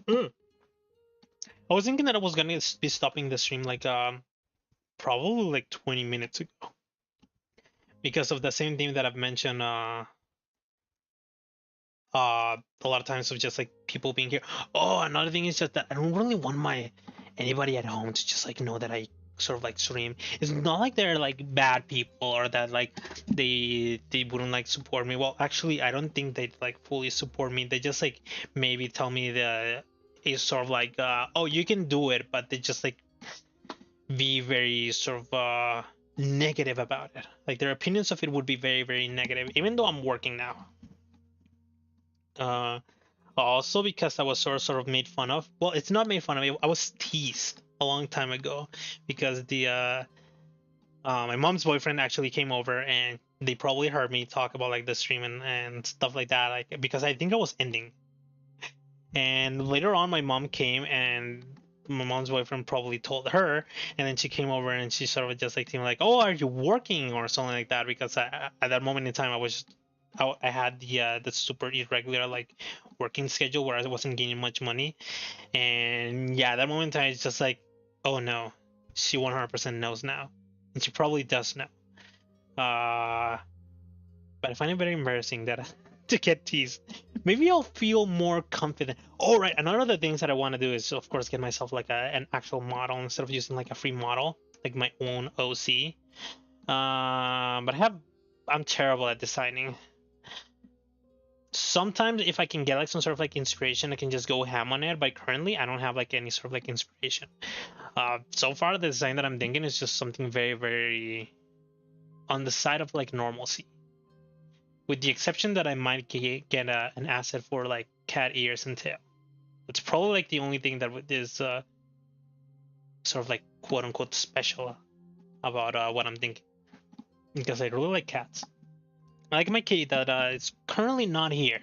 I was thinking that I was gonna be stopping the stream like probably like 20 minutes ago, because of the same theme that I've mentioned a lot of times of just like people being here. Oh, another thing is just that I don't really want my anybody at home to just like know that I sort of like stream. It's not like they're like bad people or that like they wouldn't like support me. Well, actually, I don't think they like fully support me. They just like maybe tell me the is sort of like oh, you can do it, but they just like be very sort of negative about it. Like their opinions of it would be very very negative, even though I'm working now. Uh, Also because I was sort of made fun of. Well, it's not made fun of. I was teased a long time ago because the my mom's boyfriend actually came over and they probably heard me talk about like the stream and stuff like that. Like because I think I was ending. And later on, my mom came and my mom's boyfriend probably told her, and then she came over and she sort of just like seemed like, "Oh, are you working?" or something like that. Because at that moment in time, I had the super irregular like working schedule where I wasn't gaining much money, and yeah, at that moment in time, it's just like, oh no, she 100% knows now, and she probably does know. Uh, but I find it very embarrassing that to get teased. Maybe I'll feel more confident. Oh, right. Another of the things that I want to do is, of course, get myself like an actual model instead of using like a free model, like my own OC. But I'm terrible at designing. Sometimes if I can get like some sort of like inspiration, I can just go ham on it. But currently, I don't have like any sort of like inspiration. So far, the design that I'm thinking is just something very, very on the side of like normalcy, with the exception that I might get an asset for like cat ears and tail. It's probably like the only thing that is sort of like quote unquote special about what I'm thinking, because I really like cats. I like my kitty that is currently not here.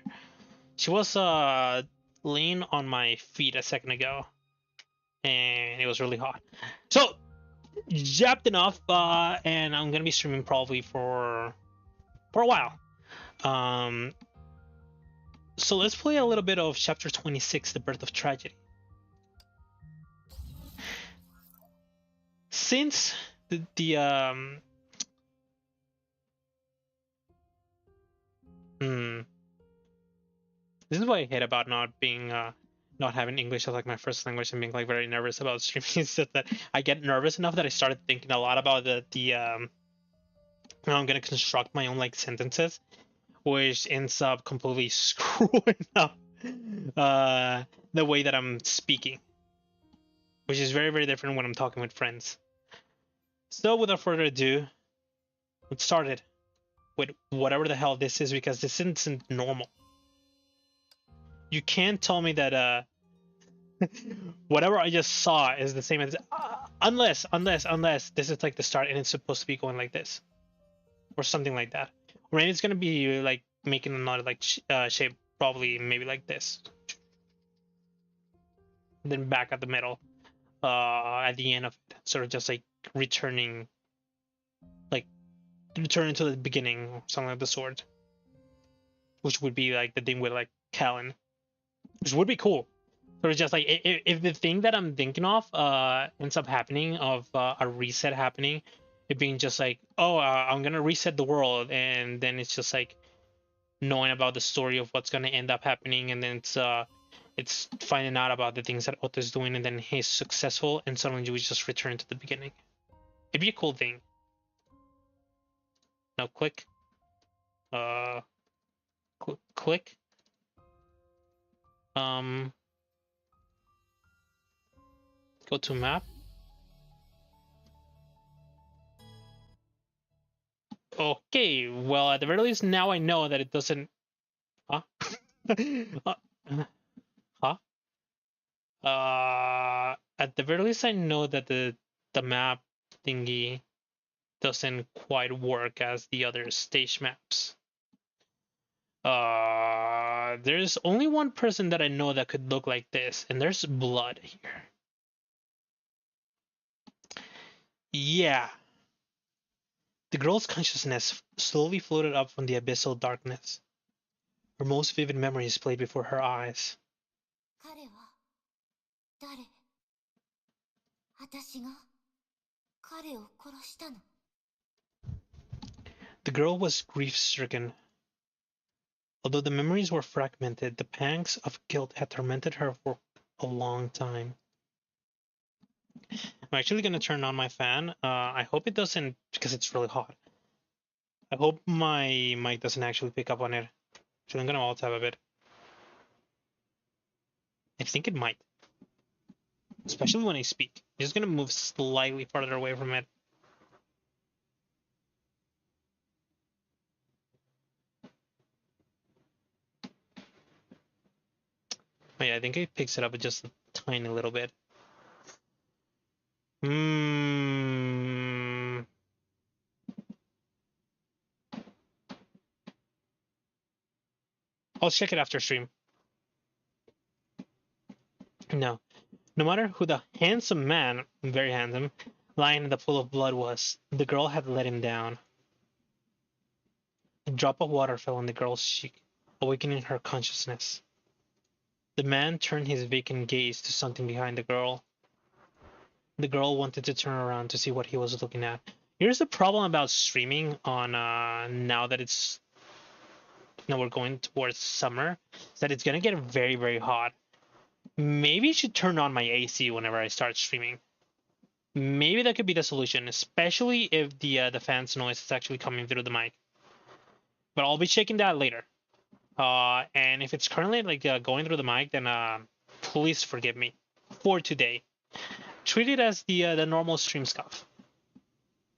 She was laying on my feet a second ago, and it was really hot. So, yapped enough, and I'm gonna be streaming probably for a while. Um, so let's play a little bit of chapter 26, The Birth of Tragedy. Since the this is what I hate about not having English as like my first language and being like very nervous about streaming. Is that I get nervous enough that I started thinking a lot about the how I'm gonna construct my own like sentences, which ends up completely screwing up uh the way that I'm speaking, which is very very different when I'm talking with friends. So without further ado, let's start it with whatever the hell this is, because this isn't normal. You can't tell me that whatever I just saw is the same as unless this is like the start and it's supposed to be going like this or something like that, or maybe it's gonna be like making another like shape, probably maybe like this, and then back at the middle, at the end of it, sort of just like returning, like returning to the beginning or something like the sort, which would be like the thing with like Callan, which would be cool. So it's just like if the thing that I'm thinking of ends up happening, of a reset happening, it being just like, oh, I'm gonna reset the world, and then it's just like knowing about the story of what's gonna end up happening, and then it's finding out about the things that Otto's doing, and then he's successful, and suddenly we just return to the beginning. It'd be a cool thing. Now click, uh, click, go to map. Okay, well, at the very least, now I know that it doesn't. Huh? uh, huh? At the very least, I know that the map thingy doesn't quite work as the other stage maps. There's only one person that I know that could look like this, and there's blood here. Yeah. The girl's consciousness slowly floated up from the abyssal darkness. Her most vivid memories played before her eyes. 彼は誰？私が彼を殺したの？ The girl was grief-stricken. Although the memories were fragmented, the pangs of guilt had tormented her for a long time. I'm actually going to turn on my fan. I hope it doesn't, because it's really hot. I hope my mic doesn't actually pick up on it. So I'm going to alt tab a bit. I think it might. Especially when I speak. I'm just going to move slightly farther away from it. Oh yeah, I think it picks it up just a tiny little bit. I'll check it after stream. No. No matter who the handsome man, very handsome, lying in the pool of blood was, the girl had let him down. A drop of water fell on the girl's cheek, awakening her consciousness. The man turned his vacant gaze to something behind the girl. The girl wanted to turn around to see what he was looking at. Here's the problem about streaming on now that it's we're going towards summer, is that it's gonna get very, very hot. Maybe I should turn on my AC whenever I start streaming. Maybe that could be the solution, especially if the fan's noise is actually coming through the mic. But I'll be checking that later. And if it's currently like going through the mic, then please forgive me for today. Treat it as the normal stream scuff.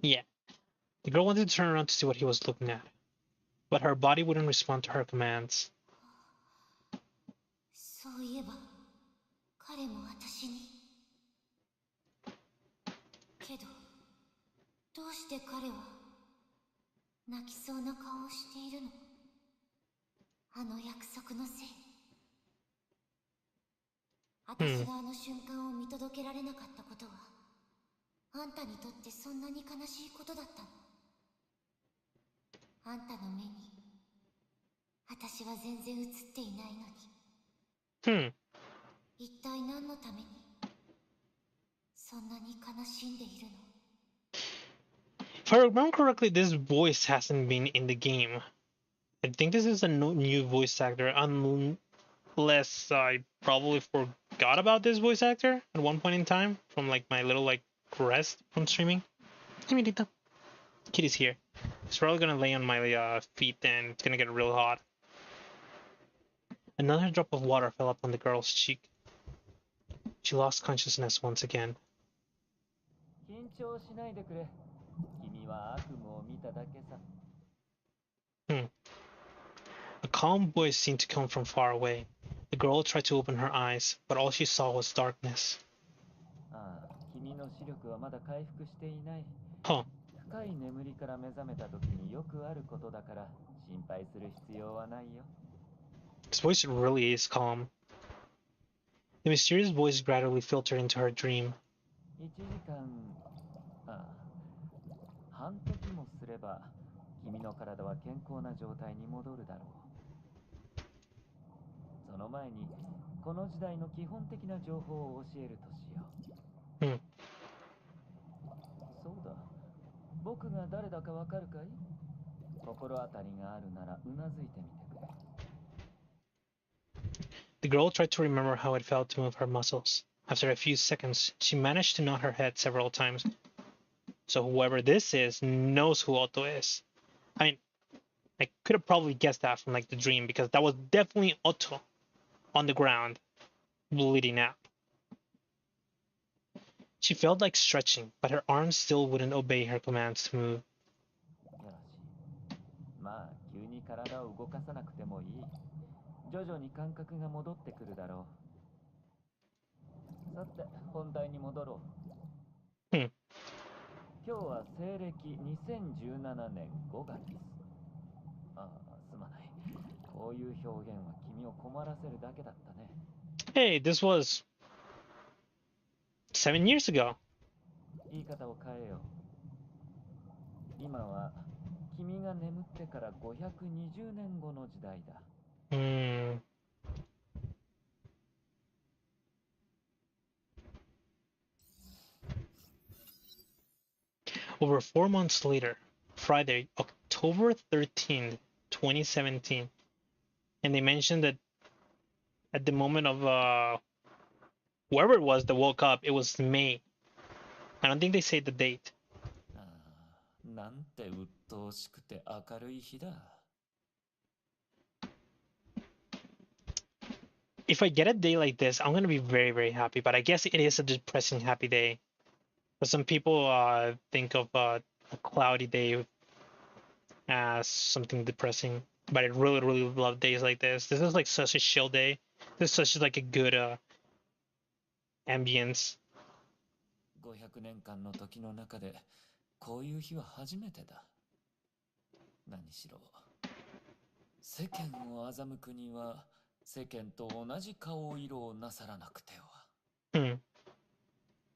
Yeah. The girl wanted to turn around to see what he was looking at, but her body wouldn't respond to her commands. そういえば彼も私にけどどうして彼は泣きそうな顔をしているのあの約束のせい私があの瞬間を見届けられなかったことはあんたにとってそんなに悲しいことだったのあんたの目に私は全然映っていないのに一体何のためにそんなに悲しんでいるの If I remember correctly, this voice hasn't been in the game. I think this is a new voice actor, unless I probably forgot about this voice actor at one point in time from like my little like rest from streaming. Hey, Mirita. Kitty's here. It's probably gonna lay on my feet and it's gonna get real hot. Another drop of water fell upon the girl's cheek. She lost consciousness once again. A calm voice seemed to come from far away. The girl tried to open her eyes, but all she saw was darkness. Huh. This voice really is calm. The mysterious voice gradually filtered into her dream. The girl tried to remember how it felt to move her muscles. After a few seconds, she managed to nod her head several times. So whoever this is knows who Otto is. I mean, I could have probably guessed that from like the dream, because that was definitely Otto on the ground, bleeding out. She felt like stretching, but her arms still wouldn't obey her commands to move. Hey, this was 7 years ago. Over 4 months later, Friday, October 13th, 2017, and they mentioned that at the moment of whoever it was that woke up, it was May. I don't think they say the date. なんて鬱陶しくて明るい日だ。If I get a day like this, I'm gonna be very, very happy. But I guess it is a depressing happy day. But some people think of a cloudy day as something depressing. But I really, really love days like this. This is like such a chill day. This is such like a good ambience. 500年間の時の中でこういう日は初めてだ。何しろ世間を欺くには世間と同じ顔色をなさらなくては。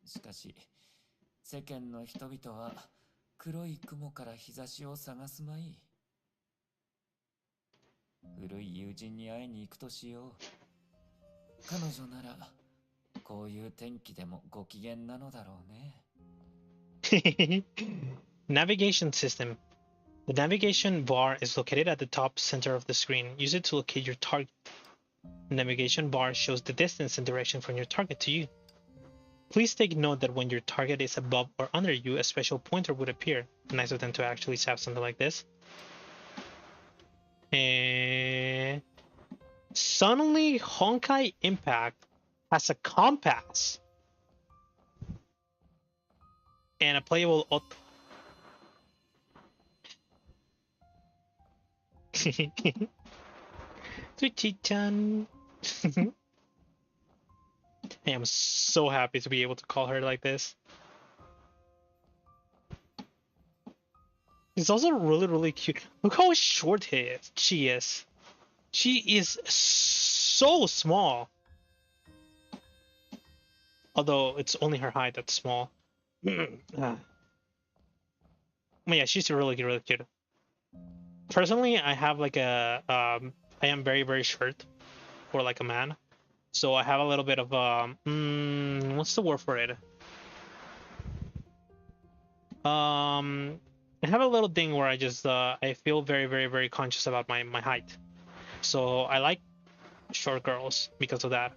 しかし世間の人々は黒い雲から日差しを探すまい。古い友人に会いに行くとしよう。彼女ならこういう天気でもご機嫌なのだろうね。Navigation system. The navigation bar is located at the top center of the screen. Use it to locate your target. The navigation bar shows the distance and direction from your target to you. Please take note that when your target is above or under you, a special pointer would appear. Nice of them to actually have something like this. And suddenly, Honkai Impact has a compass and a playable Otto. Tsuchi-chan. I am so happy to be able to call her like this. It's also really, really cute. Look how short she is. She is so small. Although it's only her height that's small. But yeah, she's really, really cute. Personally, I have like I am very, very short for like a man. So I have a little bit of what's the word for it? I have a little thing where I just I feel very, very, very conscious about my height. So I like short girls because of that.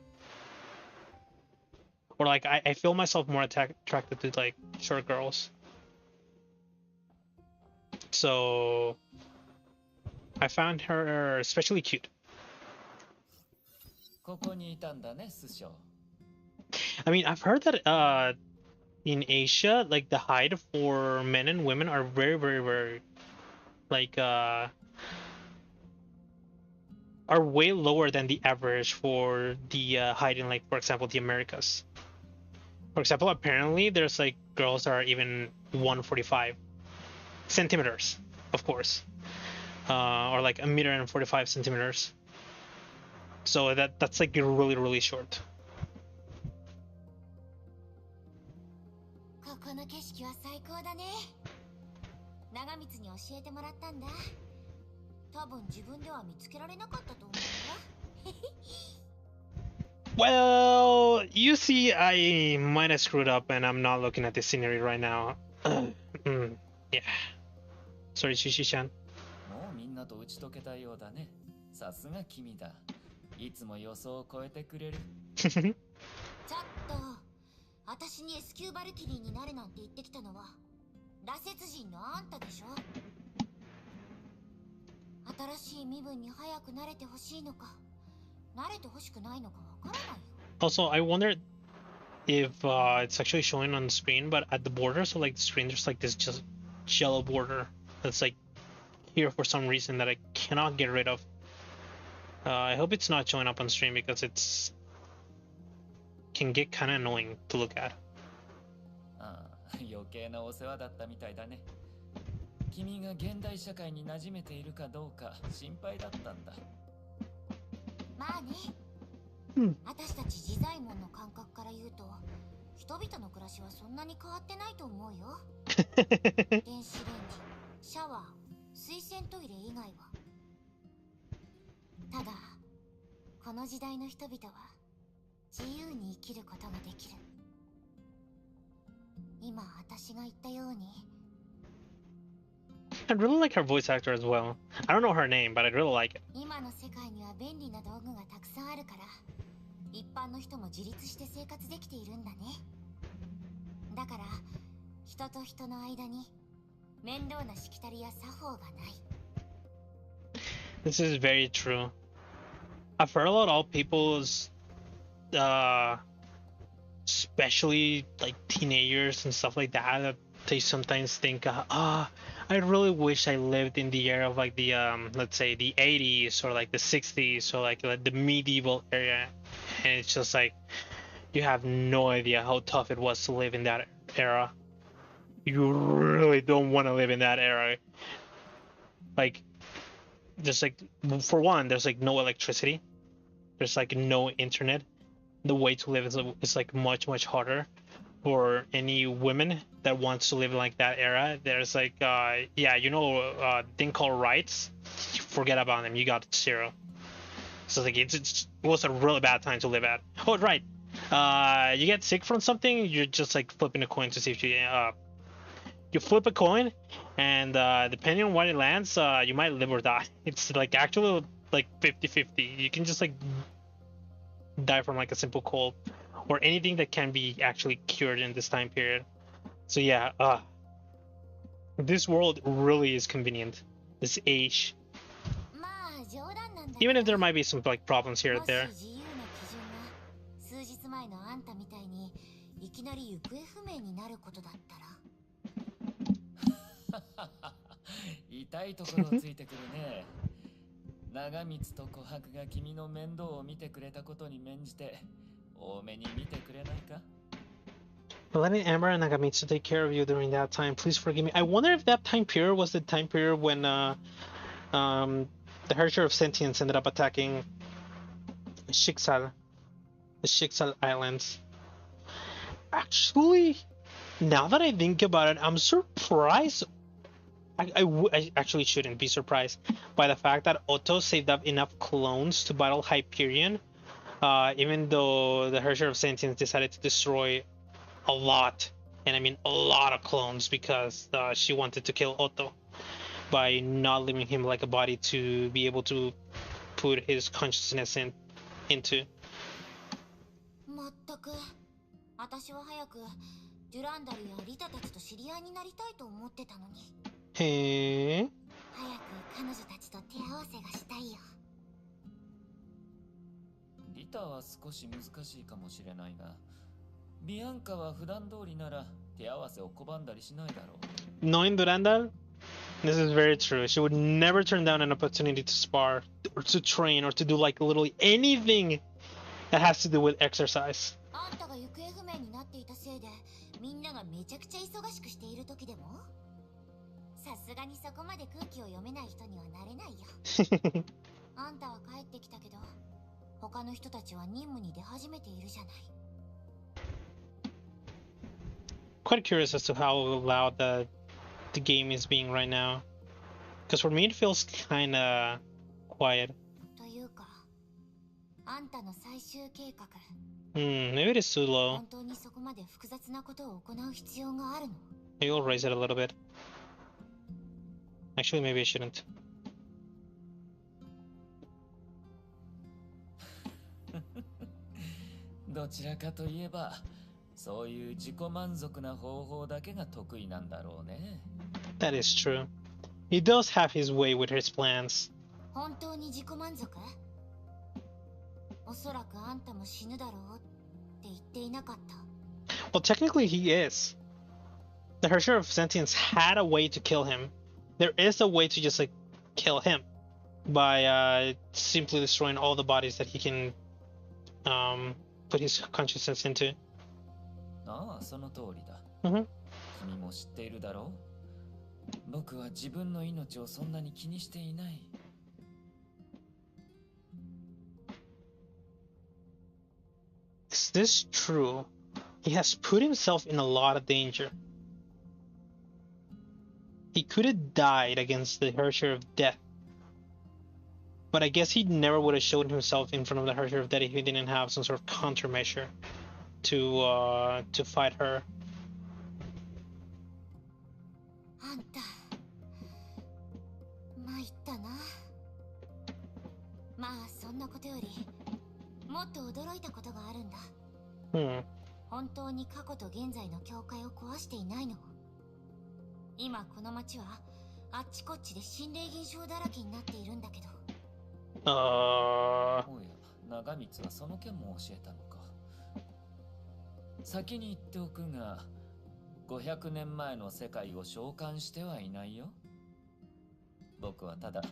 Or like I feel myself more attracted to like short girls. So I found her especially cute. ここにいたんだね、師匠。I mean, I've heard that in Asia, like the height for men and women are very, very, very like are way lower than the average for the height in, like, for example, the Americas. For example, apparently there's like girls that are even 145 centimeters, of course, or like 1.45 centimeters. So that's like really, really short. ここの景色は最高だね。長光に教えてもらったんだ。多分自分では見つけられなかったと思うよ。Well, you see, I might have screwed up and I'm not looking at the scenery right now. Yeah. Sorry, Shishi-chan. もうみんなと打ち解けたようだね。さすが君だ。いつも予想を超えてくれる。ちょっと、私に S 級バルキリーになれなんて言ってきたのは羅刹人のあんたでしょ。新しい身分に早く慣れてほしいのか、慣れてほしくないのかわからないよ。Also, I wonder if it's actually showing on the screen, but at the border, so like the screen, there's like this just yellow border that's like here for some reason that I cannot get rid of. I hope it's not showing up on stream because it's can get kind of annoying to look at. ああ、余計なお世話だったみたいだね。君が現代社会に馴染めているかどうか心配だったんだ。まあね。私たち自在門の感覚から言うと、人々の暮らしはそんなに変わってないと思うよ。電子レンジ、シャワー、水洗トイレ以外は。ただ、この時代の人々は自由に生きることができる。今私が言ったように。I really like her voice actor as well. I don't know her name, but I really like it. 今の世界には便自立して生活できているんだね。だから人と人の間に面倒なしきたりや作法がない。 This is very true. I've heard a lot of people's, especially like teenagers and stuff like that, that they sometimes think, I really wish I lived in the era of like the let's say the 80s or like the 60s or like the medieval area, and it's just like you have no idea how tough it was to live in that era. You really don't want to live in that era. Like, there's like, for one, there's like no electricity, there's like no internet. The way to live is like much harder for any women that wants to live like that era. There's like yeah, thing called rights, forget about them, you got zero. So like it was a really bad time to live at. Oh right, you get sick from something, you're just like flipping a coin to see if you flip a coin, and depending on what it lands, you might live or die. It's like actually like 50-50. You can just like die from like a simple cold or anything that can be actually cured in this time period. So yeah, this world really is convenient, this age, even if there might be some like problems here and there. 数日前のあんたみたいにいきなり行方不明になることだったら痛いところをついてくるね。長光と琥珀が君の面倒を見てくれたことに免じて多めに見てくれないか? Letting Amber and Nagamitsu take care of you during that time, please forgive me. I wonder if that time period was the time period when the Herrscher of Sentience ended up attacking the Shiksal Islands. Actually, now that I think about it, I'm surprised. I actually shouldn't be surprised by the fact that Otto saved up enough clones to battle Hyperion, even though the Herrscher of Sentience decided to destroy a lot, and I mean a lot of clones, because she wanted to kill Otto by not leaving him like a body to be able to put his consciousness into. まったく、私は早くデュランダルやリタたちと知り合いになりたいと思ってたのに。へえ。早く彼女たちと手合わせがしたいよ。リタは少し難しいかもしれないが、ビアンカは普段通りなら手合わせを拒んだりしないだろう。Knowing Durandal, this is very true. She would never turn down an opportunity to spar or to train or to do like literally anything that has to do with exercise. あんたが行方不明になっていたせいで、みんながめちゃくちゃ忙しくしている時でも、さすがにそこまで空気を読めない人にはなれないよ。あんたは帰ってきたけど、他の人たちは任務に出始めているじゃない。Quite curious as to how loud the game is being right now, because for me it feels kind of quiet. というか、あんたの最終計画。Maybe it is too low. 本当にそこまで複雑なことを行う必要があるの? Maybe I'll raise it a little bit. Actually, maybe I shouldn't. どちらかといえば、そういう自己満足な方法だけが得意なんだろうね。That is true. He does have his way with his plans. 本当に自己満足? おそらくあんたも死ぬだろうって言っていなかった。Well, technically he is. The Herrscher of Sentience had a way to kill him. There is a way to just like kill him by simply destroying all the bodies that he can put his consciousness into. ああ、その通りだ。君も知っているだろう。僕は自分の命をそんなに気にしていない。Is this true? He has put himself in a lot of danger. He could have died against the Herrscher of Death. But I guess he never would have shown himself in front of the Herrscher of Death if he didn't have some sort of countermeasure to fight her. あんた、参ったな。まあそんなことより、もっと驚いたことがあるんだ。本当に過去と現在の境界を壊していないの？今この町はあっちこっちで心霊現象だらけになっているんだけど。おや、長光はその件も教えたのか。先に言っておくが、500年前の世界を召喚してはいないよ。僕はただ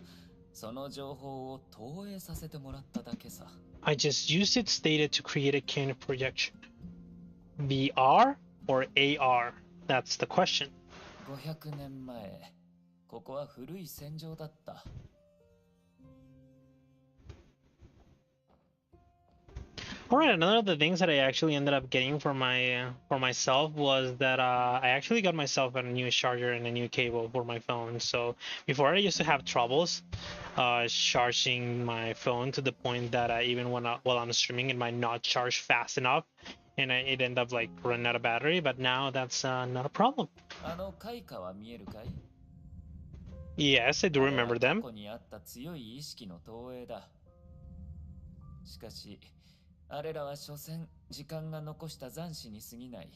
その情報を投影させてもらっただけさ。I just used its data to create a canon projection. VR or AR? That's the question. 500年前、ここは古い戦場だった。Alright, another of the things that I actually ended up getting for myself was that I actually got myself a new charger and a new cable for my phone. So before I used to have troubles charging my phone to the point that even while I'm streaming, it might not charge fast enough, and it ended up like running out of battery. But now that's not a problem. あの開花は見えるかい? Yes, I do remember them. 過去にあった強い意識の投影だ。しかし、あれらは所詮時間が残した残滓に過ぎない。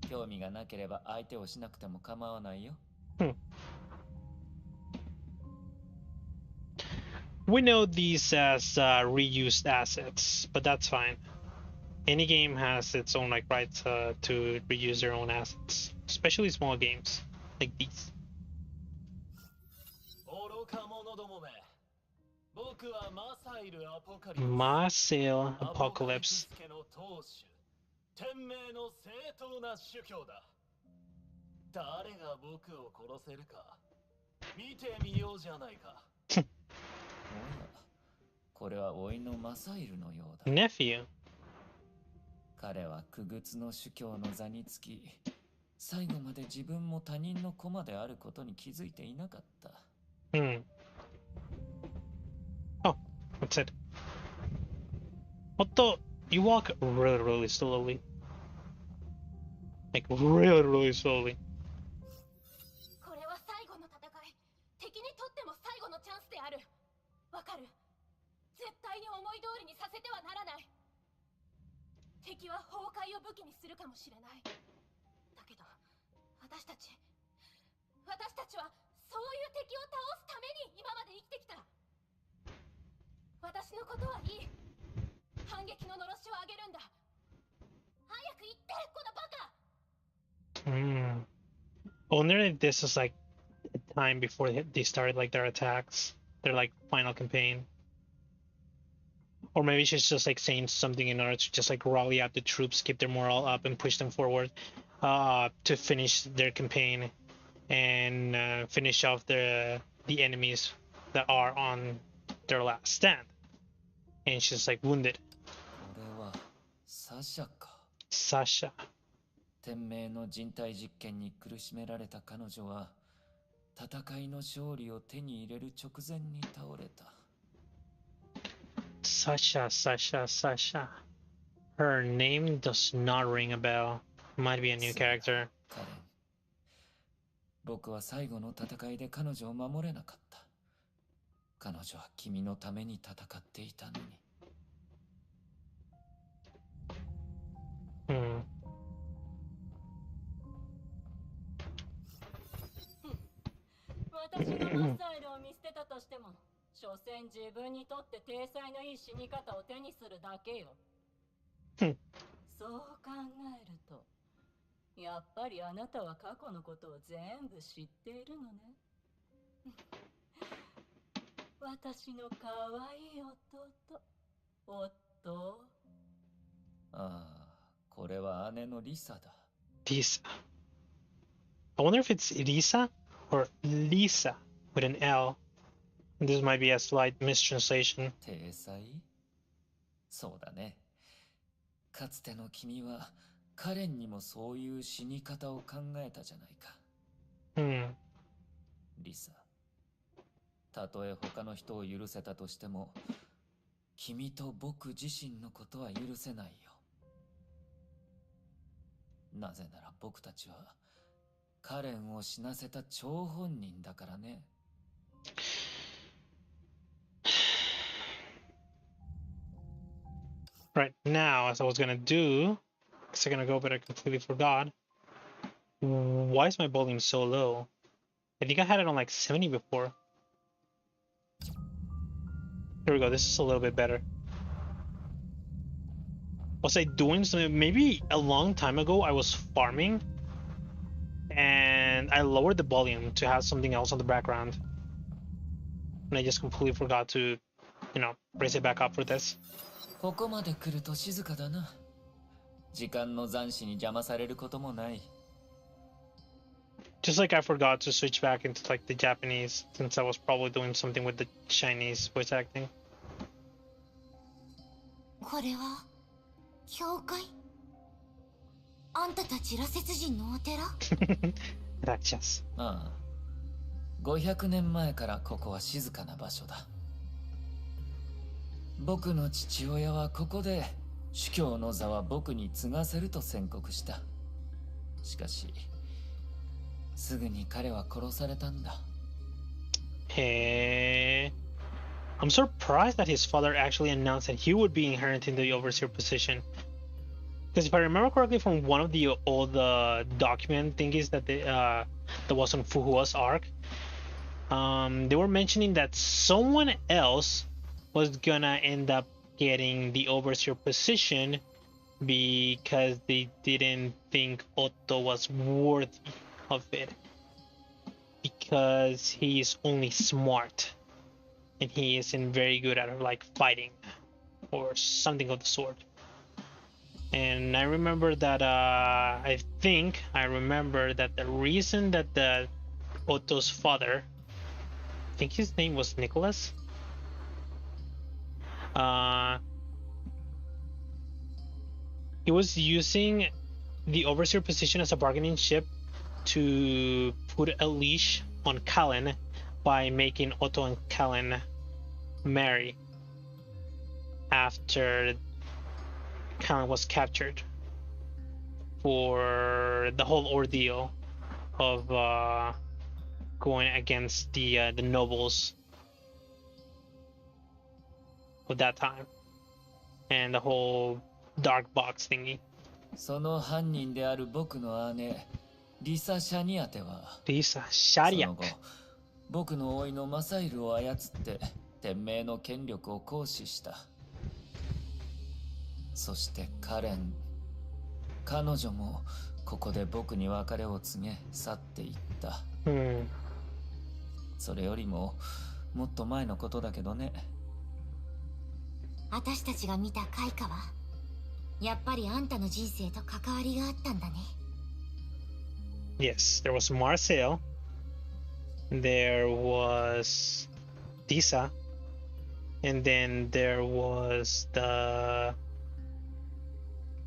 興味がなければ相手をしなくても構わないよ。We know these as reused assets, but that's fine. Any game has its own like rights to reuse their own assets, especially small games like these. 愚か者どもめ。僕はマサイル・アポカリプス。Masail Apocalypse. の当主。天命の正当な主教だ。誰が僕を殺せるか。見てみようじゃないか。おや、これは甥のマサイルのようだ。Nephew. 彼は傀儡の主教の座につき、最後まで自分も他人の駒であることに気づいていなかった。Oh, what's it? Otto, you walk really, really slowly. Like really, really slowly. これは最後の戦い。敵にとっても最後のチャンスである。わかる？絶対に思い通りにさせてはならない。敵は崩壊を武器にするかもしれない。だけど、私たちはそういう敵を倒すために今まで生きてきた。私のことはいい。反撃ののろしを上げるんだ。早く言って、このバカ。I wonder if this is like a time before they started like their attacks, their like final campaign. Or maybe she's just like saying something in order to just like rally out the troops, keep their morale up, and push them forward to finish their campaign and finish off the enemies that are on their last stand. And she's like wounded. これはサシャか。Sasha. 天命の人体実験に苦しめられた彼女は、戦いの勝利を手に入れる直前に倒れた。Sasha. Her name does not ring a bell. Might be a new character. カレン。僕は最後の戦いで彼女を守れなかった。彼女は君のために戦っていたのに。私がマサイルを見捨てたとしても、所詮自分にとって体裁のいい死に方を手にするだけよ。そう考えると、やっぱりあなたは過去のことを全部知っているのね。私の可愛い弟、オット。ああ、これは姉のリサだ。Lisa. I wonder if it's Elisa or Lisa with an L. This might be a slight mistranslation. 体裁？そうだね。かつての君はカレンにもそういう死に方を考えたじゃないか。リサ。たとえ他の人を許せたとしても、君と僕自身のことは許せないよ。なぜなら僕たちはカレンを死なせた張本人だからね。Right now, as I was gonna do a second ago, but I completely forgot. Why is my volume so low? I think I had it on like 70 before. Here we go. This is a little bit better. Was I doing something? Maybe a long time ago I was farming and I lowered the volume to have something else on the background. And I just completely forgot to, you know, raise it back up for this. ここまで来ると静かだな。時間の残滓に邪魔されることもない。Just like I forgot to switch back into like the Japanese since I was probably doing something with the Chinese voice acting. これは教会？あんたたち羅刹人のお寺？Gracias. ああ。500年前からここは静かな場所だ。僕の父親はここで主教の座は僕に継がせると宣告した。しかし、すぐに彼は殺されたんだ。Hey. I'm surprised that his father actually announced that he would be inheriting the overseer position. Because if I remember correctly from one of the old document thingies that that was on Fuhua's arc, they were mentioning that someone else was gonna end up getting the overseer position because they didn't think Otto was worthy of it. Because he is only smart. And he isn't very good at like fighting or something of the sort. And I remember that I remember that the reason that the Otto's father, I think his name was Nicholas, he was using the overseer position as a bargaining chip to put a leash on Kallen by making Otto and Kallen marry after Kallen was captured for the whole ordeal of going against the nobles of that time and the whole dark box thingy. その犯人である僕の姉、リサ・シャニアテは、 Lisa Sharia. その後、僕の甥のマサイルを操って天命の権力を行使した。そして彼女もここで僕に別れを告げ去っていった。それよりももっと前のことだけどね。私たちが見た開花はやっぱりあんたの人生と関わりがあったんだね。Yes, there was Marcel. There was Lisa. And then there was the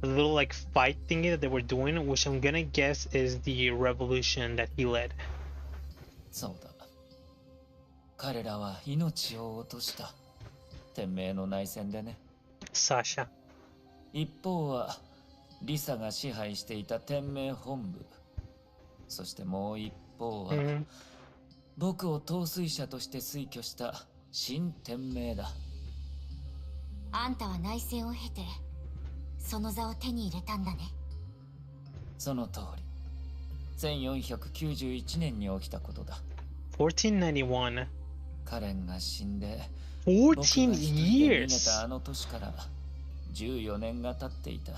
little like fight thingy that they were doing, which I'm gonna guess is the revolution that he led. そうだ。彼らは命を落とした。天命の内戦でね。Sasha. 一方はリサが支配していた天命本部。そしてもう一方は、僕を統帥者として推挙した新天命だ。あんたは内戦を経てその座を手に入れたんだね。その通り。1491年に起きたことだ。1491. カレンが死んで、 14 僕が一人で逃げ years. たあの年から14年が経っていた。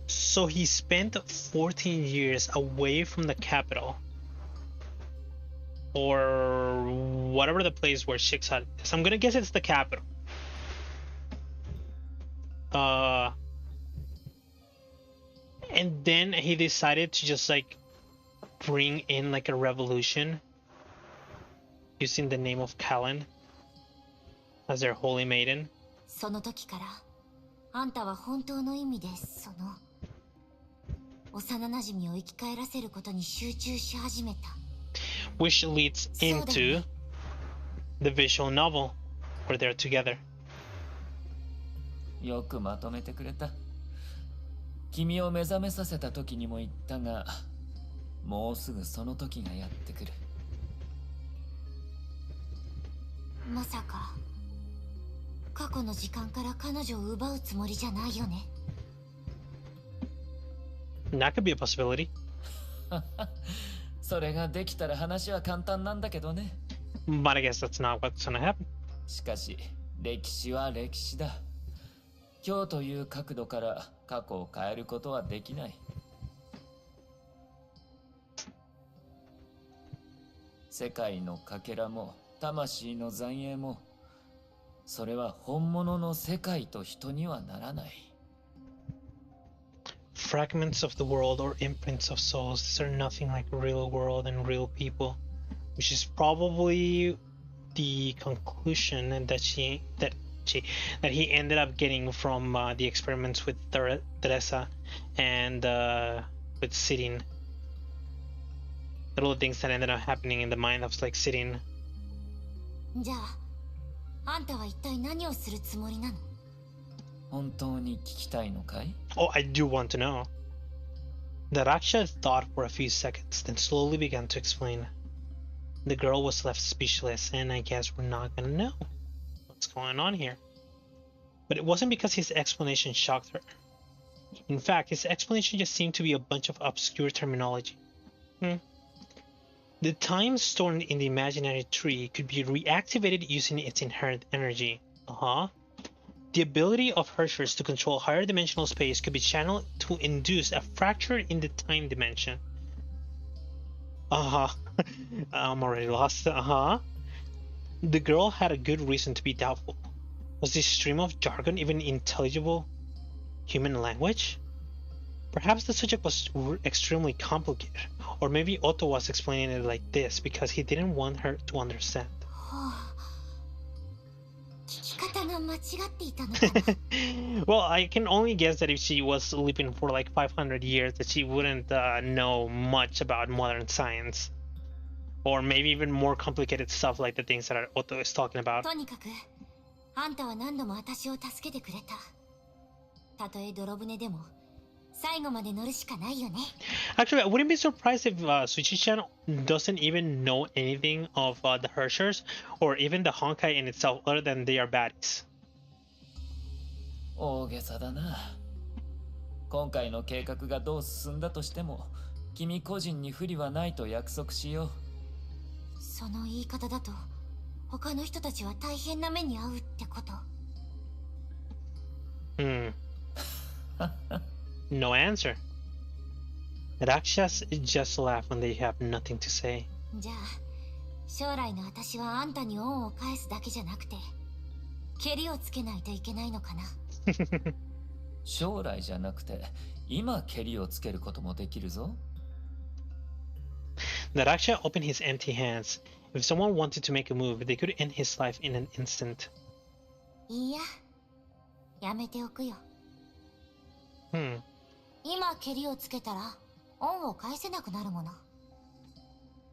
So he spent 14 years away from the capital, or whatever the place where Shiksa is. I'm gonna guess it's the capital. And then he decided to just like bring in like a revolution using the name of Kallen as their holy maiden. その時からあんたは本当の意味でその幼馴染を生き返らせることに集中し始めた。Which leads into the visual novel where they're together. よくまとめてくれた。君を目覚めさせた時にも言ったが、もうすぐその時がやってくる。まさか過去の時間から彼女を奪うつもりじゃないよね。That could be a possibility. それができたら話は簡単なんだけどね。But I guess that's not what's gonna happen. しかし、歴史は歴史だ。今日という角度から過去を変えることはできない。世界のかけらも魂の残影も、それは本物の世界と人にはならない。Fragments of the world or imprints of souls, these are nothing like real world and real people, which is probably the conclusion that he ended up getting from the experiments with Teresa and with Sirin. The little things that ended up happening in the mind of like Sirin. じゃあ、あんたは一体何をするつもりなの？本当に聞きたいのかい？ Oh, I do want to know. The Raksha thought for a few seconds, then slowly began to explain. The girl was left speechless, and I guess we're not gonna know what's going on here. But it wasn't because his explanation shocked her. In fact, his explanation just seemed to be a bunch of obscure terminology. The time stored in the imaginary tree could be reactivated using its inherent energy. The ability of Hershers to control higher dimensional space could be channeled to induce a fracture in the time dimension. I'm already lost. The girl had a good reason to be doubtful. Was this stream of jargon even intelligible human language? Perhaps the subject was extremely complicated, or maybe Otto was explaining it like this because he didn't want her to understand. 聞き方が間違っていたのかな。 Well, I can only guess that if she was living for like 500 years, that she wouldn't know much about modern science, or maybe even more complicated stuff like the things that Otto is talking about. とにかく、あんたは何度も私を助けてくれた。たとえ泥船でも、最後まで乗るしかないよね。 Actually, I wouldn't be surprised if Suchi-chan doesn't even know anything of the Hershers or even the Honkai in itself, other than they are baddies. 大げさだな。今回の計画がどう進んだとしても、君個人に不利はないと約束しよう。その言い方だと、他の人たちは大変な目に遭うってこと。No answer. Rakshas just laugh when they have nothing to say. じゃあ、将来の私はあんたに恩を返すだけじゃなくて、ケリをつけないといけないのかな。将来じゃなくて、今ケリをつけることもできるぞ。The Raksha opened his empty hands. If someone wanted to make a move, they could end his life in an instant. いいや、やめておくよ。今ケリをつけたら恩を返せなくなるもの。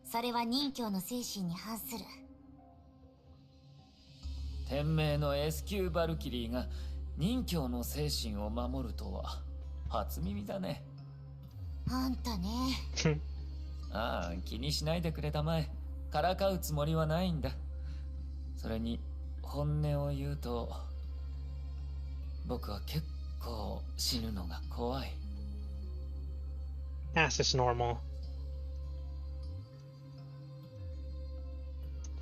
それは任教の精神に反する。天命の S 級バルキリーが任教の精神を守るとは初耳だね。あんたね。ああ、気にしないでくれたまえ。からかうつもりはないんだ。それに本音を言うと、僕は結構死ぬのが怖い。As is normal.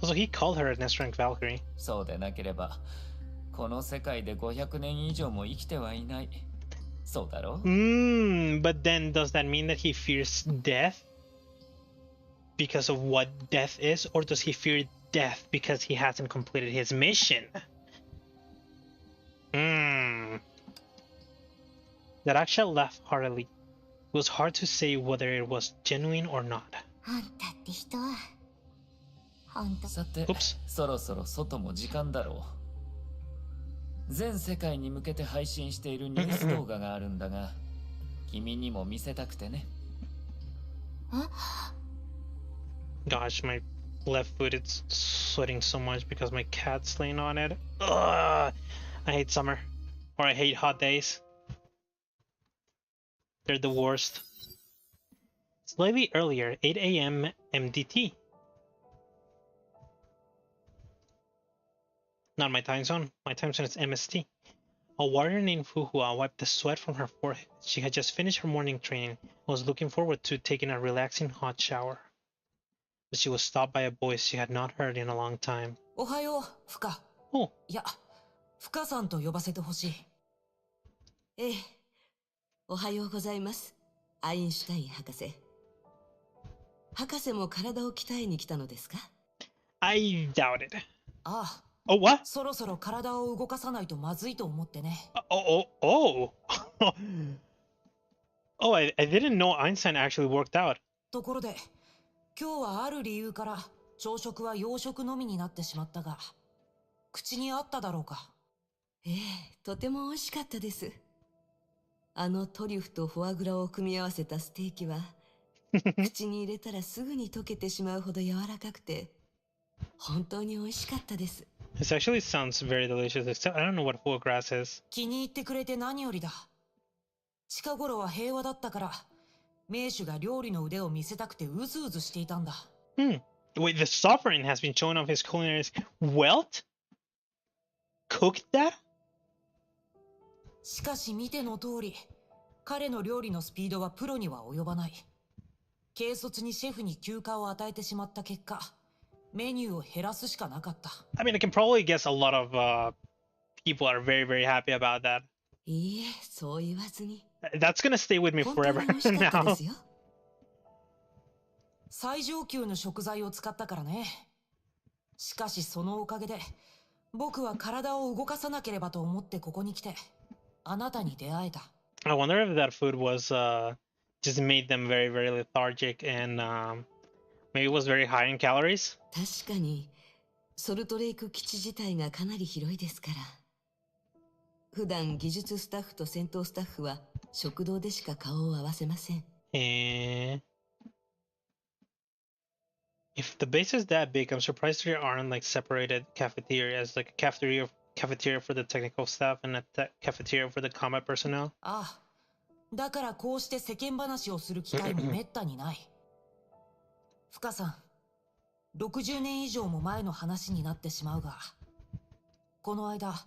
Also, he called her an S-rank Valkyrie. そうでなければ、この世界で500年以上も生きてはいない。そうだろう？ But then does that mean that he fears death? Because of what death is? Or does he fear death because he hasn't completed his mission? The Raksha laughed heartily. It was hard to say whether it was genuine or not. あんたって人は本当。さて、 Oops. そろそろ外も時間だろう。全世界に向けて配信しているニュース動画があるんだが、君にも見せたくてね。Gosh, my left foot is sweating so much because my cat's laying on it. Ugh! I hate summer. Or I hate hot days. They're the worst. Slightly earlier, 8 a.m. MDT. Not my time zone. My time zone is MST. A warrior named Fuhua wiped the sweat from her forehead. She had just finished her morning training and was looking forward to taking a relaxing hot shower. But she was stopped by a voice she had not heard in a long time. おはよう、フカ。Oh, いや、フカさんと呼ばせてほしい。ええ、おはようございます、アインシュタイン博士。博士も体を鍛えに来たのですか？ I doubt it. ああ、 Oh, what? そろそろ体を動かさないとまずいと思ってね。Oh, oh, oh. Oh, I didn't know Einstein actually worked out. ところで、今日はある理由から朝食は洋食のみになってしまったが、口に合っただろうか？ええ、とても美味しかったです。あのトリュフとフォアグラを組み合わせたステーキは口に入れたらすぐに溶けてしまうほど柔らかくて本当に美味しかったです。 This actually sounds very delicious. Except I don't know what foie gras is. 気に入ってくれて何よりだ。近頃は平和だったから名手が料理の腕を見せたくてうずうずしていたんだ。Wait, the sovereign has been showing off his culinary wealth? Cooked that? しかし見ての通り、彼の料理のスピードはプロには及ばない。軽率にシェフに休暇を与えてしまった結果、メニューを減らすしかなかった。I mean, I can probably guess a lot of people are very, very happy about that. いいえ、そう言わずに。 That's gonna stay with me 本当に forever 美味しかったで now. すよ。最上級の食材を使ったからね。しかしそのおかげで、僕は体を動かさなければと思ってここに来て、あなたに出会えた。I wonder if that food was just made them very, very lethargic and maybe it was very high in calories. 確かにソルトレイク基地自体がかなり広いですから。普段技術スタッフと戦闘スタッフは食堂でしか顔を合わせません。If the base is that big, I'm surprised there aren't like separated cafeterias, like a cafeteria for the technical staff and a cafeteria for the combat personnel. ああ、だからこうして世間話をする機会もめったにない。深さん、60年以上も前の話になってしまうが、この間、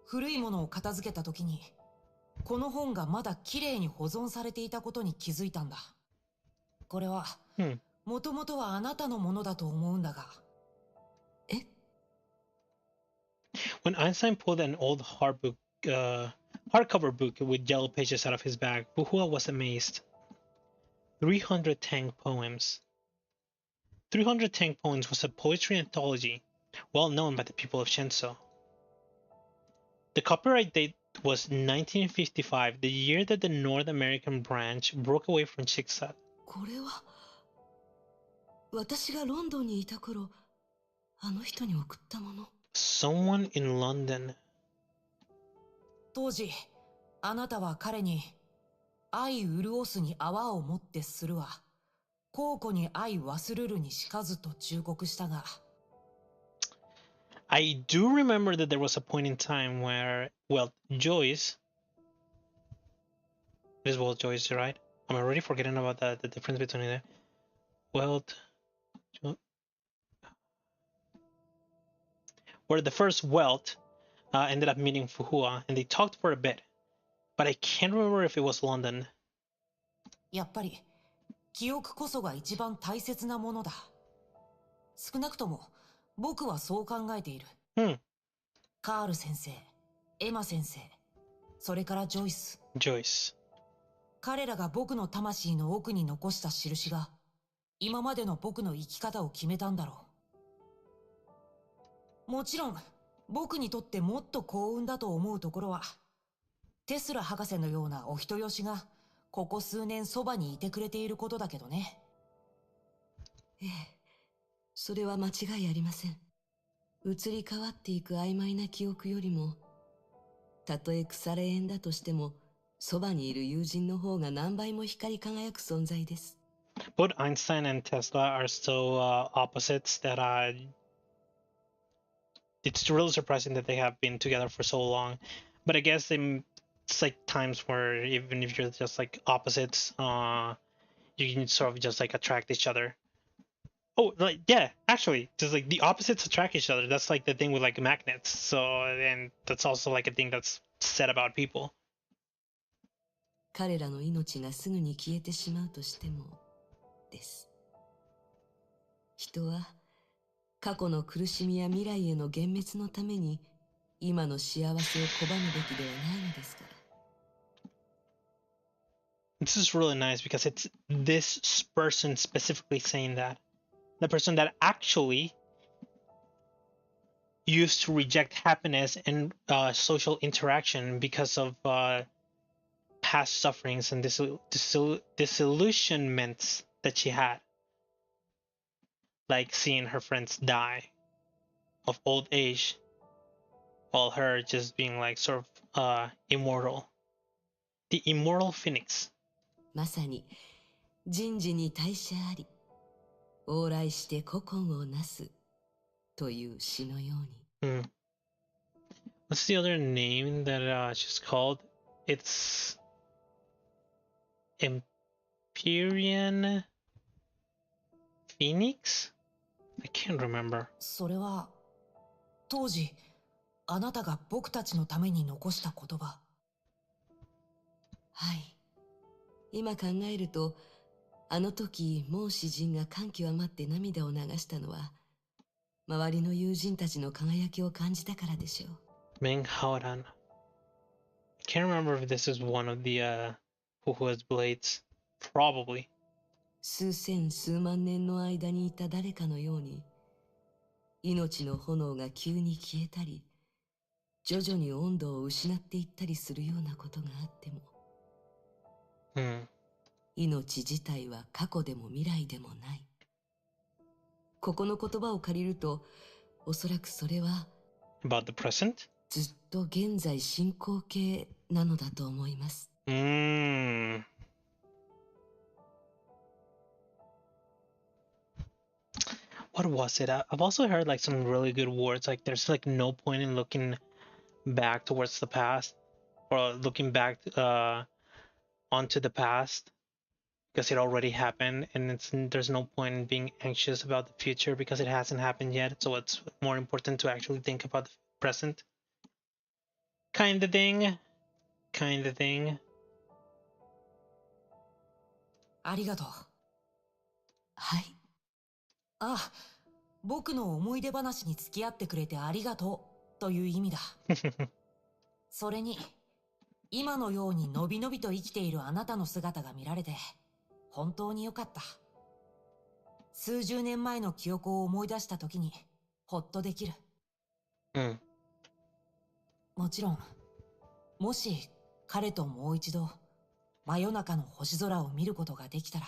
古いものを片付けた時に、この本がまだ綺麗に保存されていたことに気づいたんだ。これは、もともとはあなたのものだと思うんだが。え？ When Einstein pulled an old hardcover book with yellow pages out of his bag, Buhua was amazed. 300 Tang Poems. 300 Tang Poems was a poetry anthology well known by the people of Shenzhou. The copyright date was 1955, the year that the North American branch broke away from Chicxulub. これは私がロンドンにいた頃あの人に送ったもの。 Someone in London. 当時、あなたは彼に、愛潤すに泡をもってするわ。孝庫に愛忘るるにしかずと忠告したが。I do remember that there was a point in time where, well, Joyce. It is well Joyce, right? I'm already forgetting about the difference between it. Well, where the first Welt ended up meeting Fuhua, and they talked for a bit, but I can't remember if it was London. やっぱり、記憶こそが一番大切なものだ。少なくとも、僕はそう考えている。カール先生、エマ先生、それからジョイス。Joyce. 彼らが僕の魂の奥に残した印が、今までの僕の生き方を決めたんだろう。もちろん、僕にとってもっと幸運だと思うところは、テスラ博士のようなお人よしが、ここ数年そばにいてくれていることだけどね。ええ、それは間違いありません。移り変わっていく曖昧な記憶よりも、たとえ腐れ縁だとしても、そばにいる友人の方が何倍も光り輝く存在です。Both Einstein and Tesla are so opposites that it's really surprising that they have been together for so long. But I guess it's like times where even if you're just like opposites, you can sort of just like attract each other. Oh, like yeah, actually, just like the opposites attract each other. That's like the thing with like magnets. So, and that's also like a thing that's said about people. 彼らの命がすぐに消えてしまうとしてもです。人は過去の苦しみや未来への幻滅のために今の幸せを拒むべきではないのですから。This is really nice because it's this person specifically saying that. The person that actually used to reject happiness and social interaction because of past sufferings and disillusionments that she had, like seeing her friends die of old age, while her just being like sort of immortal. The immortal phoenix. まさに人事に大社あり、往来して古今をなすという詩のように。What's the other name that she's called? It's Empyrean Phoenix? I can't remember. それは当時あなたが僕たちのために残した言葉。はい。今考えると、あの時孟詩人が感極まって涙を流したのは、周りの友人たちの輝きを感じたからでしょう。Menghaoran. I can't remember if this is one of the who has blades. Probably. 数千数万年の間にいた誰かのように、命の炎が急に消えたり、徐々に温度を失っていったりするようなことがあっても、命自体は過去でも未来でもない。ここの言葉を借りると、おそらくそれは About the present? ずっと現在進行形なのだと思います。What was it? I've also heard like some really good words. Like there's like no point in looking back towards the past or looking back onto the past because it already happened, and there's no point in being anxious about the future because it hasn't happened yet. So it's more important to actually think about the present. Kind of thing. ありがとう。はい。ああ、僕の思い出話に付き合ってくれてありがとうという意味だ。それに、今のようにのびのびと生きているあなたの姿が見られて、本当によかった。数十年前の記憶を思い出した時に、ほっとできる。もちろん、もし彼ともう一度、真夜中の星空を見ることができたら。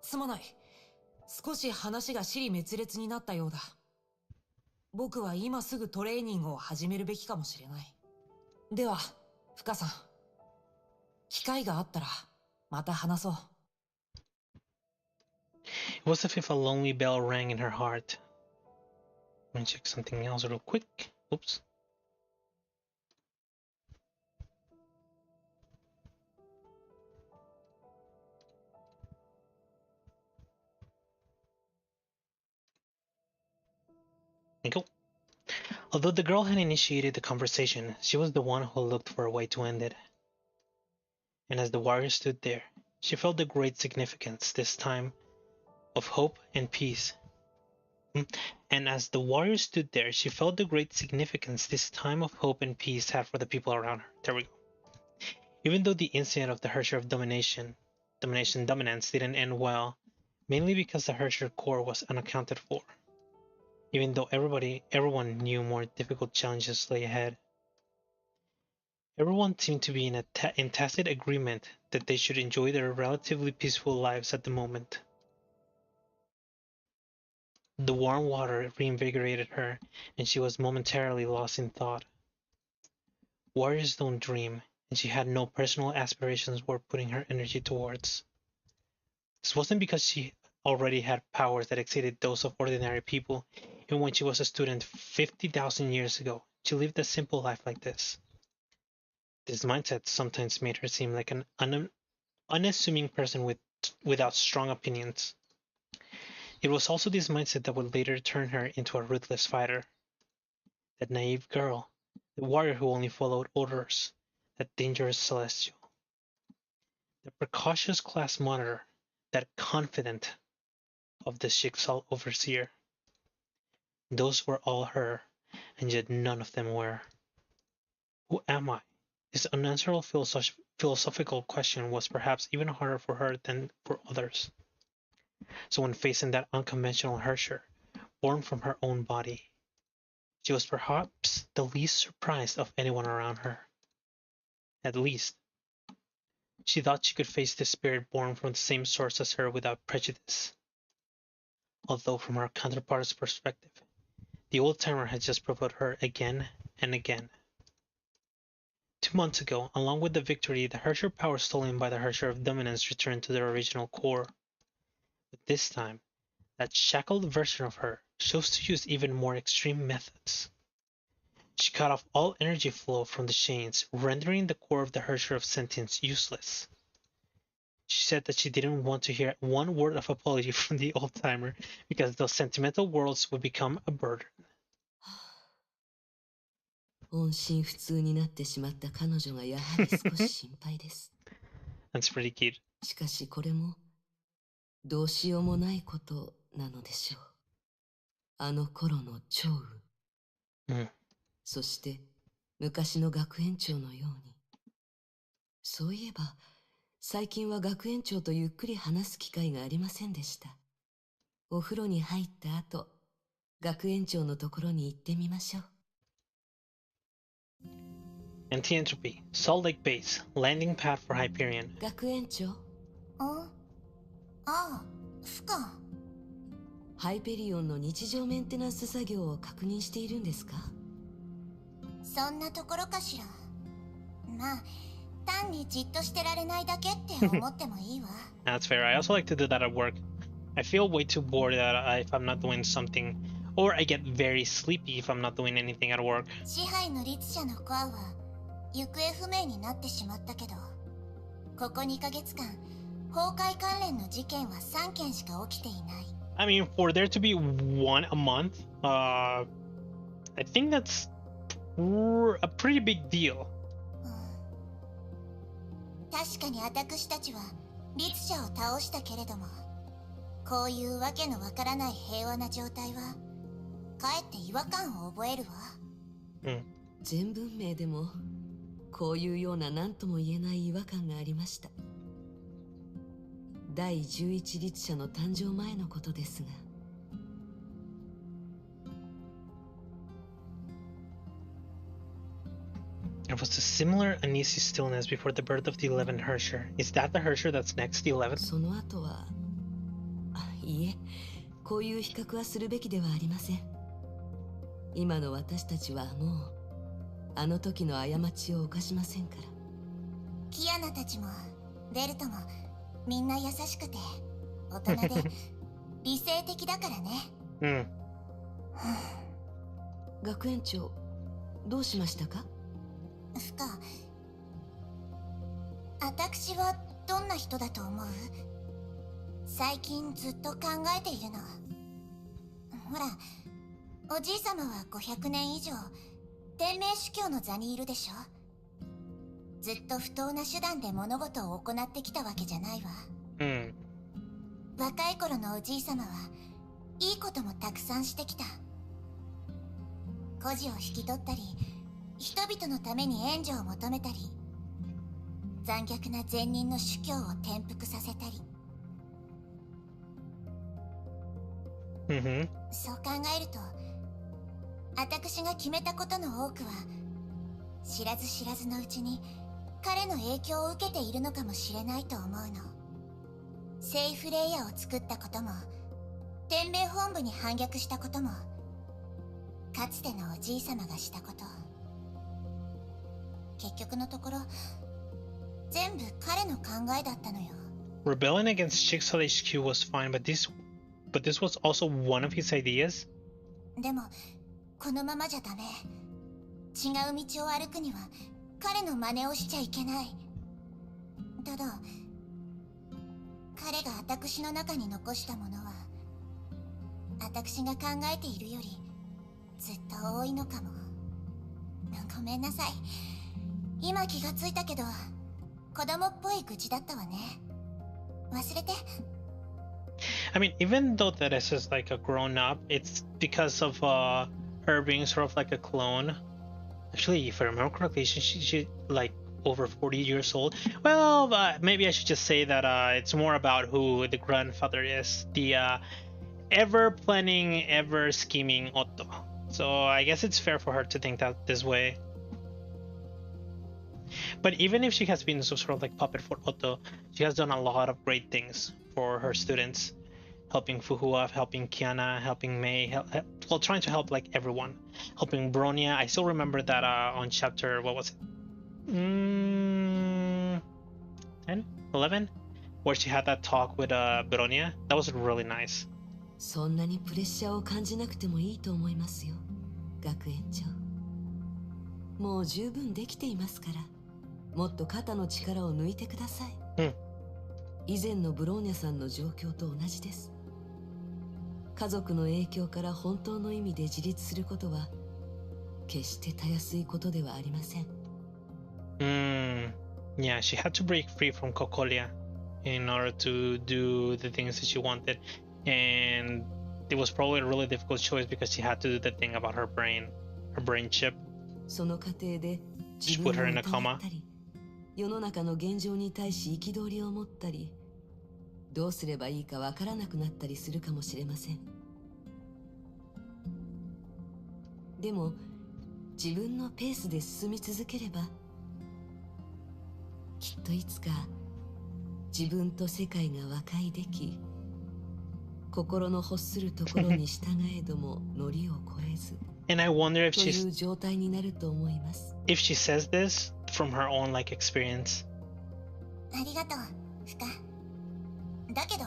すまない。少し話が支離滅裂になったようだ。僕は今すぐトレーニングを始めるべきかもしれない。では、深さん。機会があったら、また話そう。It was as if a lonely bell rang in her heart. Let me check something else real quick. Oops. Go. Although the girl had initiated the conversation, she was the one who looked for a way to end it. And as the warrior stood there, she felt the great significance this time of hope and peace. And as the warrior stood there, she felt the great significance this time of hope and peace had for the people around her. There we go. Even though the incident of the Herrscher of dominance didn't end well, mainly because the Herrscher core was unaccounted for. Even though everyone knew more difficult challenges lay ahead. Everyone seemed to be in tacit agreement that they should enjoy their relatively peaceful lives at the moment. The warm water reinvigorated her, and she was momentarily lost in thought. Warriors don't dream, and she had no personal aspirations worth putting her energy towards. This wasn't because she already had powers that exceeded those of ordinary people. Even when she was a student 50,000 years ago, she lived a simple life like this. This mindset sometimes made her seem like an unassuming person with without strong opinions. It was also this mindset that would later turn her into a ruthless fighter. That naive girl, the warrior who only followed orders, that dangerous celestial. The precautious class monitor, that confidant of the jigsaw overseer. Those were all her, and yet none of them were. Who am I? This unanswerable philosophical question was perhaps even harder for her than for others. So when facing that unconventional Herrscher, born from her own body, she was perhaps the least surprised of anyone around her. At least, she thought she could face this spirit born from the same source as her without prejudice. Although from her counterpart's perspective, the old-timer had just provoked her again and again. 2 months ago, along with the victory, the Herrscher power stolen by the Herrscher of Dominance returned to their original core. But this time, that shackled version of her chose to use even more extreme methods. She cut off all energy flow from the chains, rendering the core of the Herrscher of Sentience useless. She said that she didn't want to hear one word of apology from the old-timer because those sentimental worlds would become a burden. 音信不通になってしまった彼女がやはり少し心配です。That's pretty cute. しかしこれもどうしようもないことなのでしょう。あの頃の趙雲、そして昔の学園長のように。そういえば最近は学園長とゆっくり話す機会がありませんでした。お風呂に入った後、学園長のところに行ってみましょう。Anti-entropy, Salt Lake Base, landing pad for Hyperion. 学園長。ああ、フカ。ハイペリオンの日常メンテナンス作業を確認しているんですか？そんなところかしら。まあ、単にじっとしてられないだけって思ってもいいわ。That's fair. I also like to do that at work. I feel way too bored if I'm not doing something, or I get very sleepy if I'm not doing anything at work. 支配の律者のコアは行方不明になってしまったけど、ここ2ヶ月間、崩壊関連の事件は3件しか起きていない。I mean, for there to be one a month, I think that's a pretty big deal. 確かに私たちは律者を倒したけれども、こういうわけのわからない平和な状態はかえって違和感を覚えるわ。全文明でもこういうような何とも言えない違和感がありました。第11律者の誕生前のことですが。There was a similar uneasy stillness before the birth of the 11th Herrscher. Is that the Herrscher that's next, the 11th? その後は、いえ、こういう比較はするべきではありません。今の私たちはもうあの時の過ちを犯しませんから。キアナたちもベルトもみんな優しくて大人で理性的だからね。学園長、どうしましたか？フカ、私はどんな人だと思う？最近ずっと考えているの。ほら、おじいさまは500年以上天命主教の座にいるでしょ。ずっと不当な手段で物事を行ってきたわけじゃないわ。若い頃のおじいさまはいいこともたくさんしてきた。孤児を引き取ったり、人々のために援助を求めたり、残虐な善人の主教を転覆させたり。そう考えると、私が決めたことの多くは知らず知らずのうちに彼の影響を受けているのかもしれないと思うの。セイフレイヤーを作ったことも、天命本部に反逆したことも、かつてのおじいさまがしたこと。結局のところ全部彼の考えだったのよ。 Rebelling against Jigsaw HQ was fine, but this was also one of his ideas? でもこのままじゃダメ。違う道を歩くには彼の真似をしちゃいけない。ただ彼が私の中に残したものは私が考えているよりずっと多いのかも。ごめんなさい。今気がついたけど子供っぽい愚痴だったわね。忘れて。I mean, even though that is just like a grown up, it's because of her being sort of like a clone. Actually, if I remember correctly, she like over 40 years old. Well, maybe I should just say that it's more about who the grandfather is, the ever planning, ever scheming Otto. So I guess it's fair for her to think that this way. But even if she has been some sort of like puppet for Otto, she has done a lot of great things for her students, helping Fuhua, helping Kiana, helping Mei, well, trying to help like everyone, helping Bronya. I still remember that on chapter, what was it? 10, 11, where she had that talk with Bronya. That was really nice. そんなにプレッシャーを感じなくてもいいと思いますよ、学園長。もう十分できていますから、もっと肩の力を抜いてください。以前のブローニャさんの状況と同じです。家族の影響から本当の意味で自立することは決してたやすいことではありません。Yeah, she had to break free from Cocolia in order to do the things that she wanted, and it was probably a really difficult choice because she had to do the thing about her brain chip. その過程で She 自 put 分 her を in a 疑 coma. ったり、世の中の現状に対し憤りを持ったり、どうすればいいかわからなくなったりするかもしれません。でも自分のペースで進み続ければ、きっといつか自分と世界が和解でき、心の欲するところに従えどもノリを越えず And I wonder if という状態になると思います。if she says this from her own like experience. ありがとう、フカ。だけど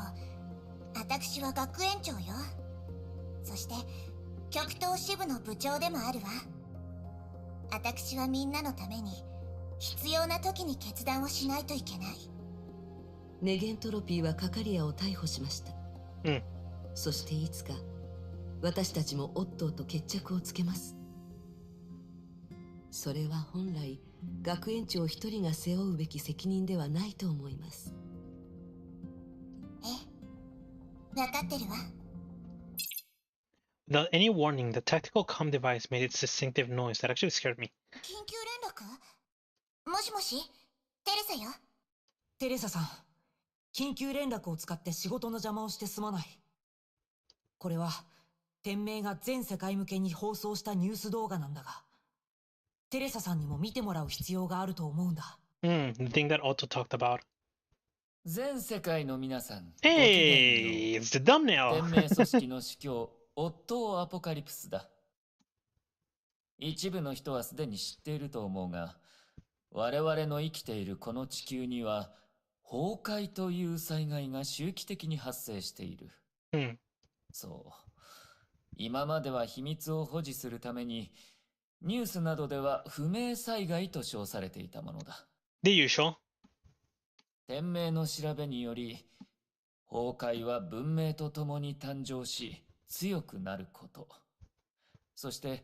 私は学園長よ。そして極東支部の部長でもあるわ。私はみんなのために必要な時に決断をしないといけない。ネゲントロピーはカカリアを逮捕しました。そしていつか私たちもオットーと決着をつけます。それは本来学園長一人が背負うべき責任ではないと思います。分かってるわ。Without any warning, the tactical comm device made its distinctive noise that actually scared me. 緊急連絡？もしもし、テレサよ。テレサさん、緊急連絡を使って仕事の邪魔をしてすまない。これは天命が全世界向けに放送したニュース動画なんだが、テレサさんにも見てもらう必要があると思うんだ。The thing that Otto talked about. 全世界の皆さん。Hey, it's the thumbnail. 天命組織の司教、オットーアポカリプスだ。一部の人はすでに知っていると思うが、我々の生きているこの地球には、崩壊という災害が周期的に発生している。そう。今までは秘密を保持するために、ニュースなどでは不明災害と称されていたものだ。The usual. 天命の調べにより、崩壊は文明とともに誕生し、強くなること。そして、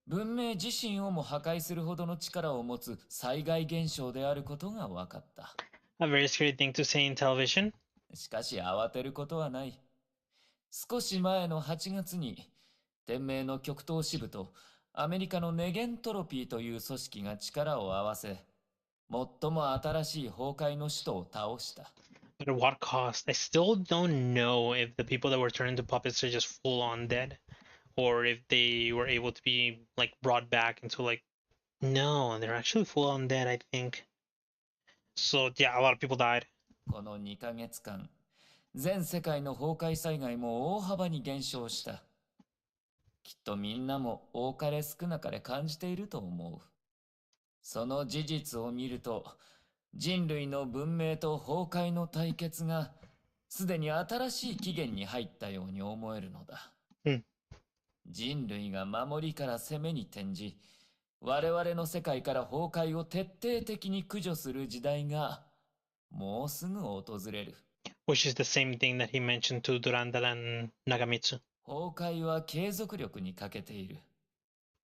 文明自身をも破壊するほどの力を持つ災害現象であることが分かった。A very scary thing to say in television. しかし慌てることはない。少し前の8月に、天命の極東支部とアメリカのネゲントロピーという組織が力を合わせ、最も新しい崩壊の首都を倒した。But at what cost? I still don't know if the people that were turned into puppets are just full on dead, or if they were able to be like brought back into like, no, they're actually full on dead, I think. So yeah, a lot of people died. この2ヶ月間、全世界の崩壊災害も大幅に減少した。きっとみんなも多かれ少なかれ感じていると思う。その事実を見ると、人類の文明と崩壊の対決がすでに新しい起源に入ったように思えるのだ。人類が守りから攻めに転じ、我々の世界から崩壊を徹底的に駆除する時代がもうすぐ訪れる。which is the same thing that he mentioned to Durandal and Nagamitsu. 崩壊は継続力に欠けている。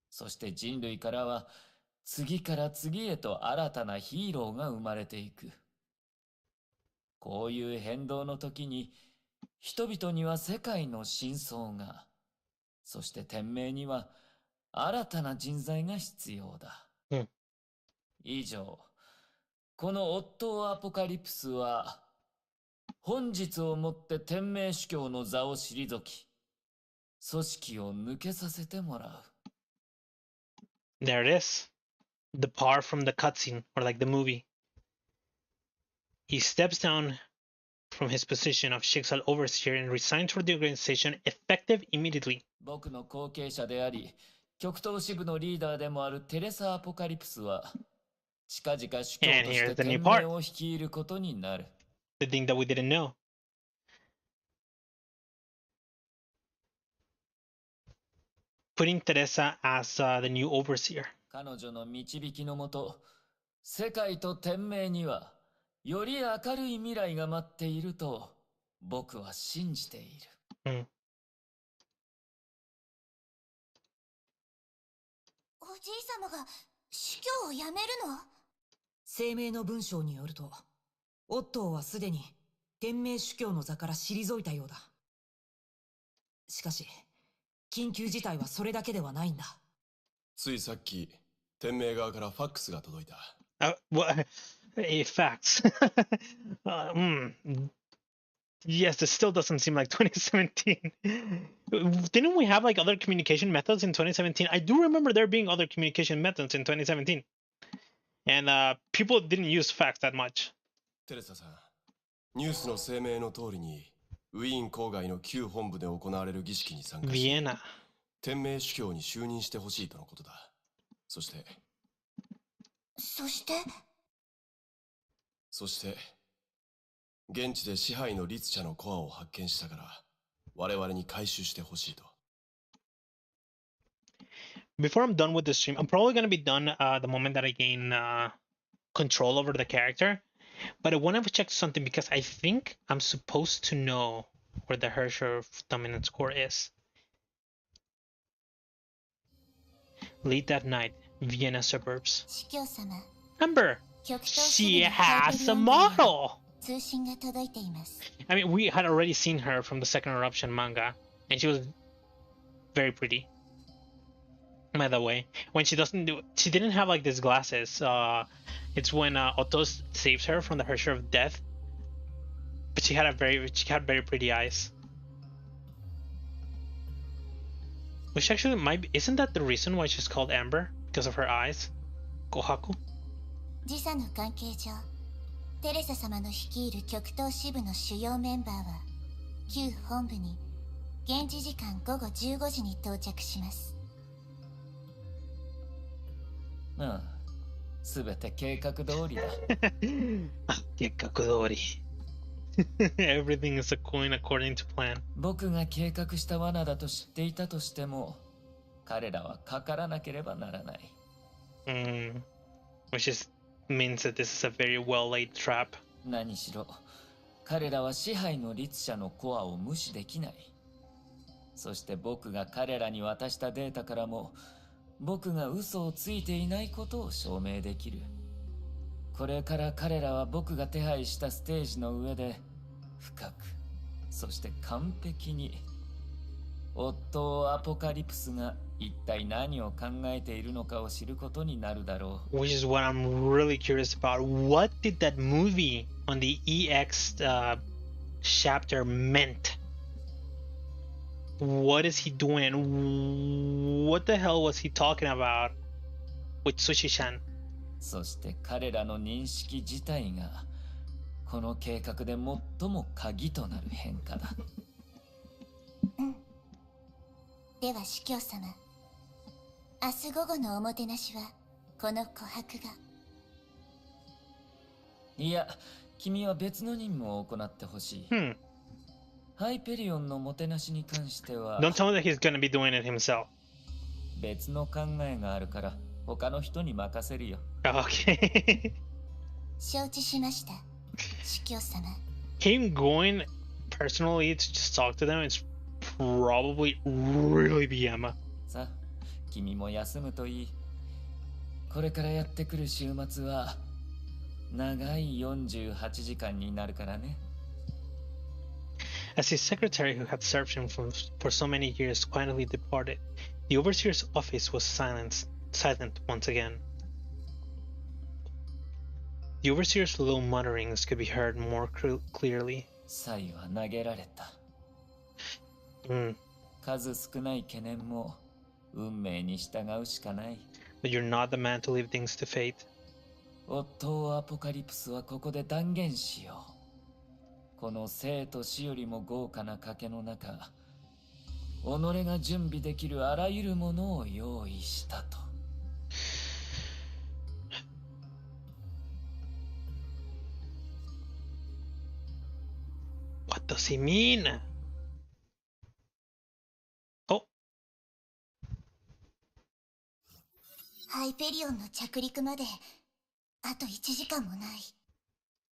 そして人類からは次から次へと新たなヒーローが生まれていく。こういう変動の時に人々には世界の真相が、そして天命には新たな人材が必要だ。以上、このオットーアポカリプスは本日をもって天命主教の座を退き、組織を抜けさせてもらう。There it is. The part from the cutscene, or like the movie. He steps down from his position of Schicksal Overseer and resigns for the organization effective immediately. 僕の後継者であり、極東支部のリーダーでもあるテレサ・アポカリプスは、近々主教として天命を率いることになる。The thing that we didn't know. Putting Teresa as the new overseer. 彼女の導きのもと、世界と天命にはより明るい未来が待っていると僕は信じている。おじい様が司教を辞めるの？声明の文章によると、オットーはすでに天命主教の座から退いたようだ。しかし、緊急事態はそれだけではないんだ。ついさっき、天命側からファックスが届いた。What? Facts. Yes, it still doesn't seem like 2017. Didn't we have like other communication methods in 2017? I do remember there being other communication methods in 2017. And people didn't use fax that much. テレサさん、ニュースの声明の通りに、ウィーン郊外の旧本部で行われる儀式に参加し、Vienna. 天命主教に就任してほしいとのことだ。そして、現地で支配の律者のコアを発見したから、我々に回収してほしいと。Before I'm done with the stream, I'm probably going to be done the moment that I gain control over the character. But I want to check something because I think I'm supposed to know where the Hersher dominant score is. Late that night, Vienna suburbs. Remember, she has a model! I mean, we had already seen her from the Second Eruption manga, and she was very pretty. By the way, when she didn't have like these glasses. It's when Otto saves her from the Hersher of Death, but she had very pretty eyes. Which actually isn't that the reason why she's called Amber? Because of her eyes? Kohaku? 時差の関係上、テレサ様の率いる極東支部の主要メンバーは、旧本部に現地時間午後15時に到着します。ああ、すべて計画通りだ。計画通り。Everything is going according to plan. 僕が計画した罠だと知っていたとしても、彼らはかからなければならない。Which means that this is a very well laid trap. 何しろ、彼らは支配の律者のコアを無視できない。そして僕が彼らに渡したデータからも、僕が嘘をついていないことを証明できる。これから彼らは僕が手配したステージの上で深く、そして完璧にオットーアポカリプスが一体何を考えているのかを知ることになるだろう。Which is what I'm really curious about. What did that movie on the EX chapter meant? What is he doing? What the hell was he talking about with Sushi-chan? そして彼らの認識自体がこの計画で最も鍵となる変化だ。では司教様、明日午後のおもてなしはこの琥珀が。いや、君は別の任務を行ってほしい。ハイペリオンのもてなしに関しては Don't tell me that he's gonna be doing it himself. 別の考えがあるから他の人に任せるよ。Okay. 承知しました、司教様。him going personally to just talk to them is probably really BM. さあ、君も休むといい。これからやってくる週末は長い48時間になるからね。As his secretary, who had served him for so many years, quietly departed, the overseer's office was silent once again. The overseer's low mutterings could be heard more clearly. サイは投げられた。数少ない懸念も運命に従うしかない。But you're not the man to leave things to fate. オットーアポカリプスはここで断言しよう。この生と死よりも豪華な賭けの中、己が準備できるあらゆるものを用意したと。What does he mean? Oh. ハイペリオンの着陸まであと1時間もない。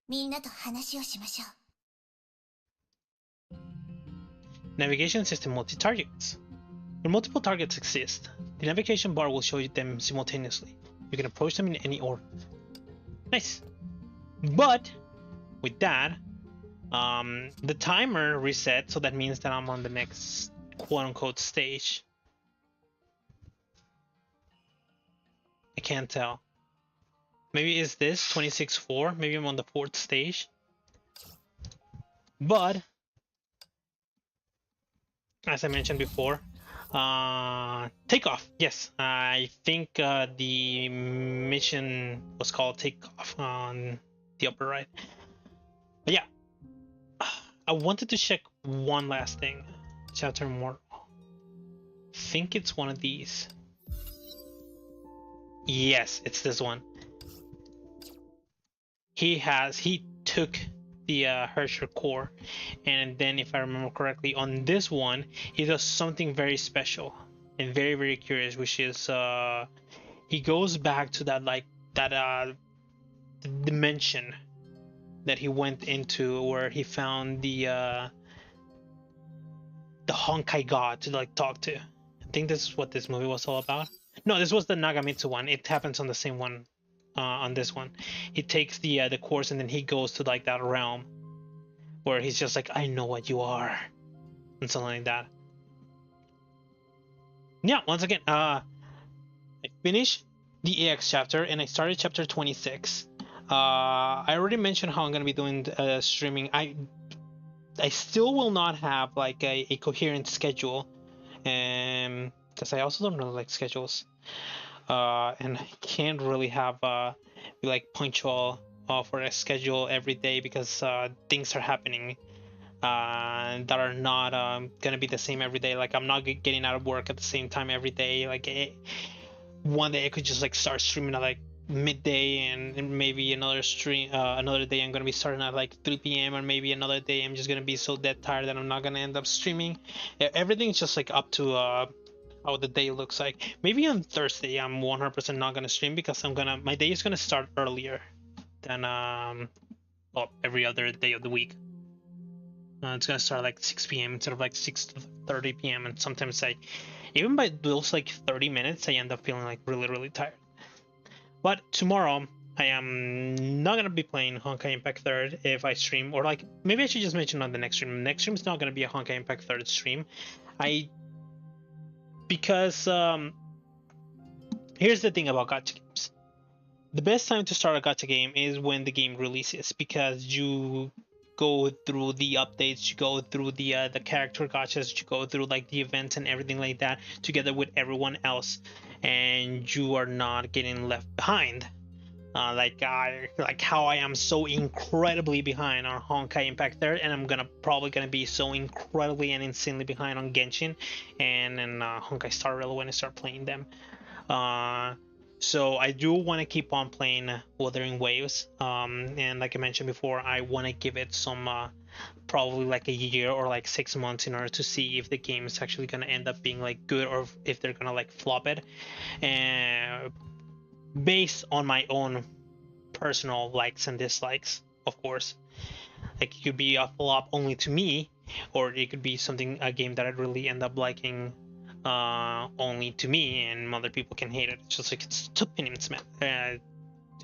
みんなと話をしましょう。Navigation system multi-targets. When multiple targets exist, the navigation bar will show you them simultaneously. You can approach them in any order. Nice. But with that, the timer reset, so that means that I'm on the next quote-unquote stage. I can't tell. Maybe is this 26-4? Maybe I'm on the 4th stage. But as I mentioned before, takeoff. Yes, I think the mission was called takeoff on the upper right. But yeah, I wanted to check one last thing. Chapter more. I think it's one of these. Yes, it's this one. He took the Herrscher core, and then if I remember correctly, on this one he does something very special and very, very curious, which is he goes back to that dimension that he went into, where he found the Honkai god to talk to. I think this is what this movie was all about. No, this was the Nagamitsu one. It happens on the same one. On this one, he takes the course, and then he goes to that realm where he's just like, I know what you are, and something like that. Yeah, once again, I finished the AX chapter and I started chapter 26. I already mentioned how I'm gonna be doing streaming. I still will not have a coherent schedule, because I also don't really like schedules. And I can't really have be punctual for a schedule every day, because things are happening that are not gonna be the same every day. I'm not getting out of work at the same time every day. One day I could just start streaming at midday, and maybe another day I'm gonna be starting at 3 p.m. or maybe another day I'm just gonna be so dead tired that I'm not gonna end up streaming. Everything's just up to how the day looks like. Maybe on Thursday I'm 100% not gonna stream, because my day is gonna start earlier than every other day of the week. It's gonna start 6 p.m. instead of 6:30 p.m. and sometimes even by those 30 minutes I end up feeling really, really tired. But tomorrow I am not gonna be playing Honkai Impact 3rd if I stream, or maybe I should just mention on the next stream. Next stream is not gonna be a Honkai Impact 3rd stream. Because here's the thing about gacha games. The best time to start a gacha game is when the game releases, because you go through the updates, you go through the character gachas, you go through the events and everything like that together with everyone else, and you are not getting left behind. How I am so incredibly behind on Honkai Impact 3rd, and I'm probably gonna be so incredibly and insanely behind on Genshin and Honkai Star Rail when I start playing them. So I do want to keep on playing Wuthering Waves, and like I mentioned before, I want to give it some probably a year or 6 months in order to see if the game is actually gonna end up being good, or if they're gonna flop it, and based on my own personal likes and dislikes, of course. Like it could be a flop only to me, or it could be something, a game that I'd really end up liking only to me, and other people can hate it. It's just like, it's opinions, man.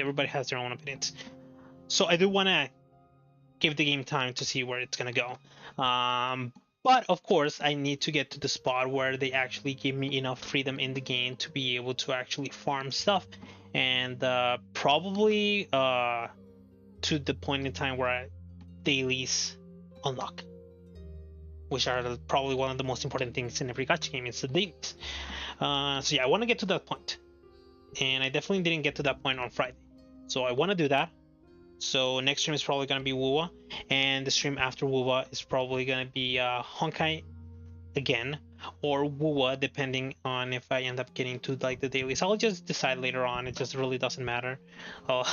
Everybody has their own opinions. So I do want to give the game time to see where it's gonna go. But of course, I need to get to the spot where they actually give me enough freedom in the game to be able to actually farm stuff, and probably to the point in time where dailies unlock, which are probably one of the most important things in every gacha game. It's the dailies. So yeah, I want to get to that point, and I definitely didn't get to that point on Friday. So I want to do that. So next stream is probably gonna be Wuwa, and the stream after Wuwa is probably gonna be Honkai again, or Wuwa, depending on if I end up getting to like the dailies. I'll just decide later on. It just really doesn't matter. I'll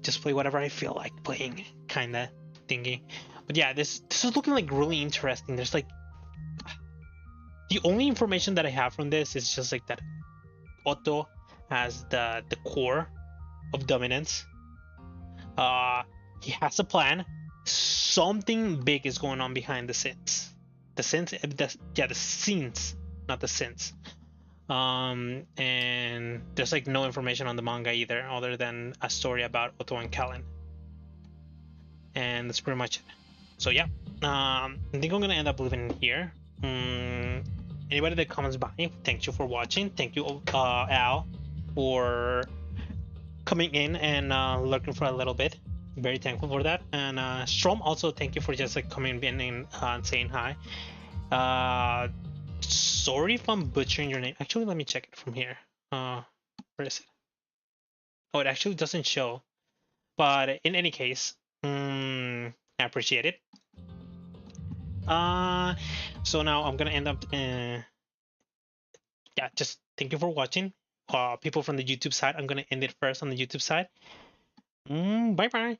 just play whatever I feel like playing, kinda thingy. But yeah, this is looking like really interesting. There's like, the only information that I have from this is just like that Otto has the core of dominance. He has a plan. Something big is going on behind the scenes. The scenes, not the sins. And there's like no information on the manga either, other than a story about Otto and Kallen. And that's pretty much it. So yeah, I think I'm gonna end up leaving here. Anybody that comes by, thank you for watching. Thank you, Al, for coming in and lurking for a little bit. Very thankful for that. And Strom, also thank you for just like coming in and saying hi. Sorry if I'm butchering your name. Actually, let me check it from here. Where is it? Oh, it actually doesn't show. But in any case, I appreciate it. So now I'm gonna end up. Yeah, just thank you for watching. People from the YouTube side, I'm gonna end it first on the YouTube side. Bye bye.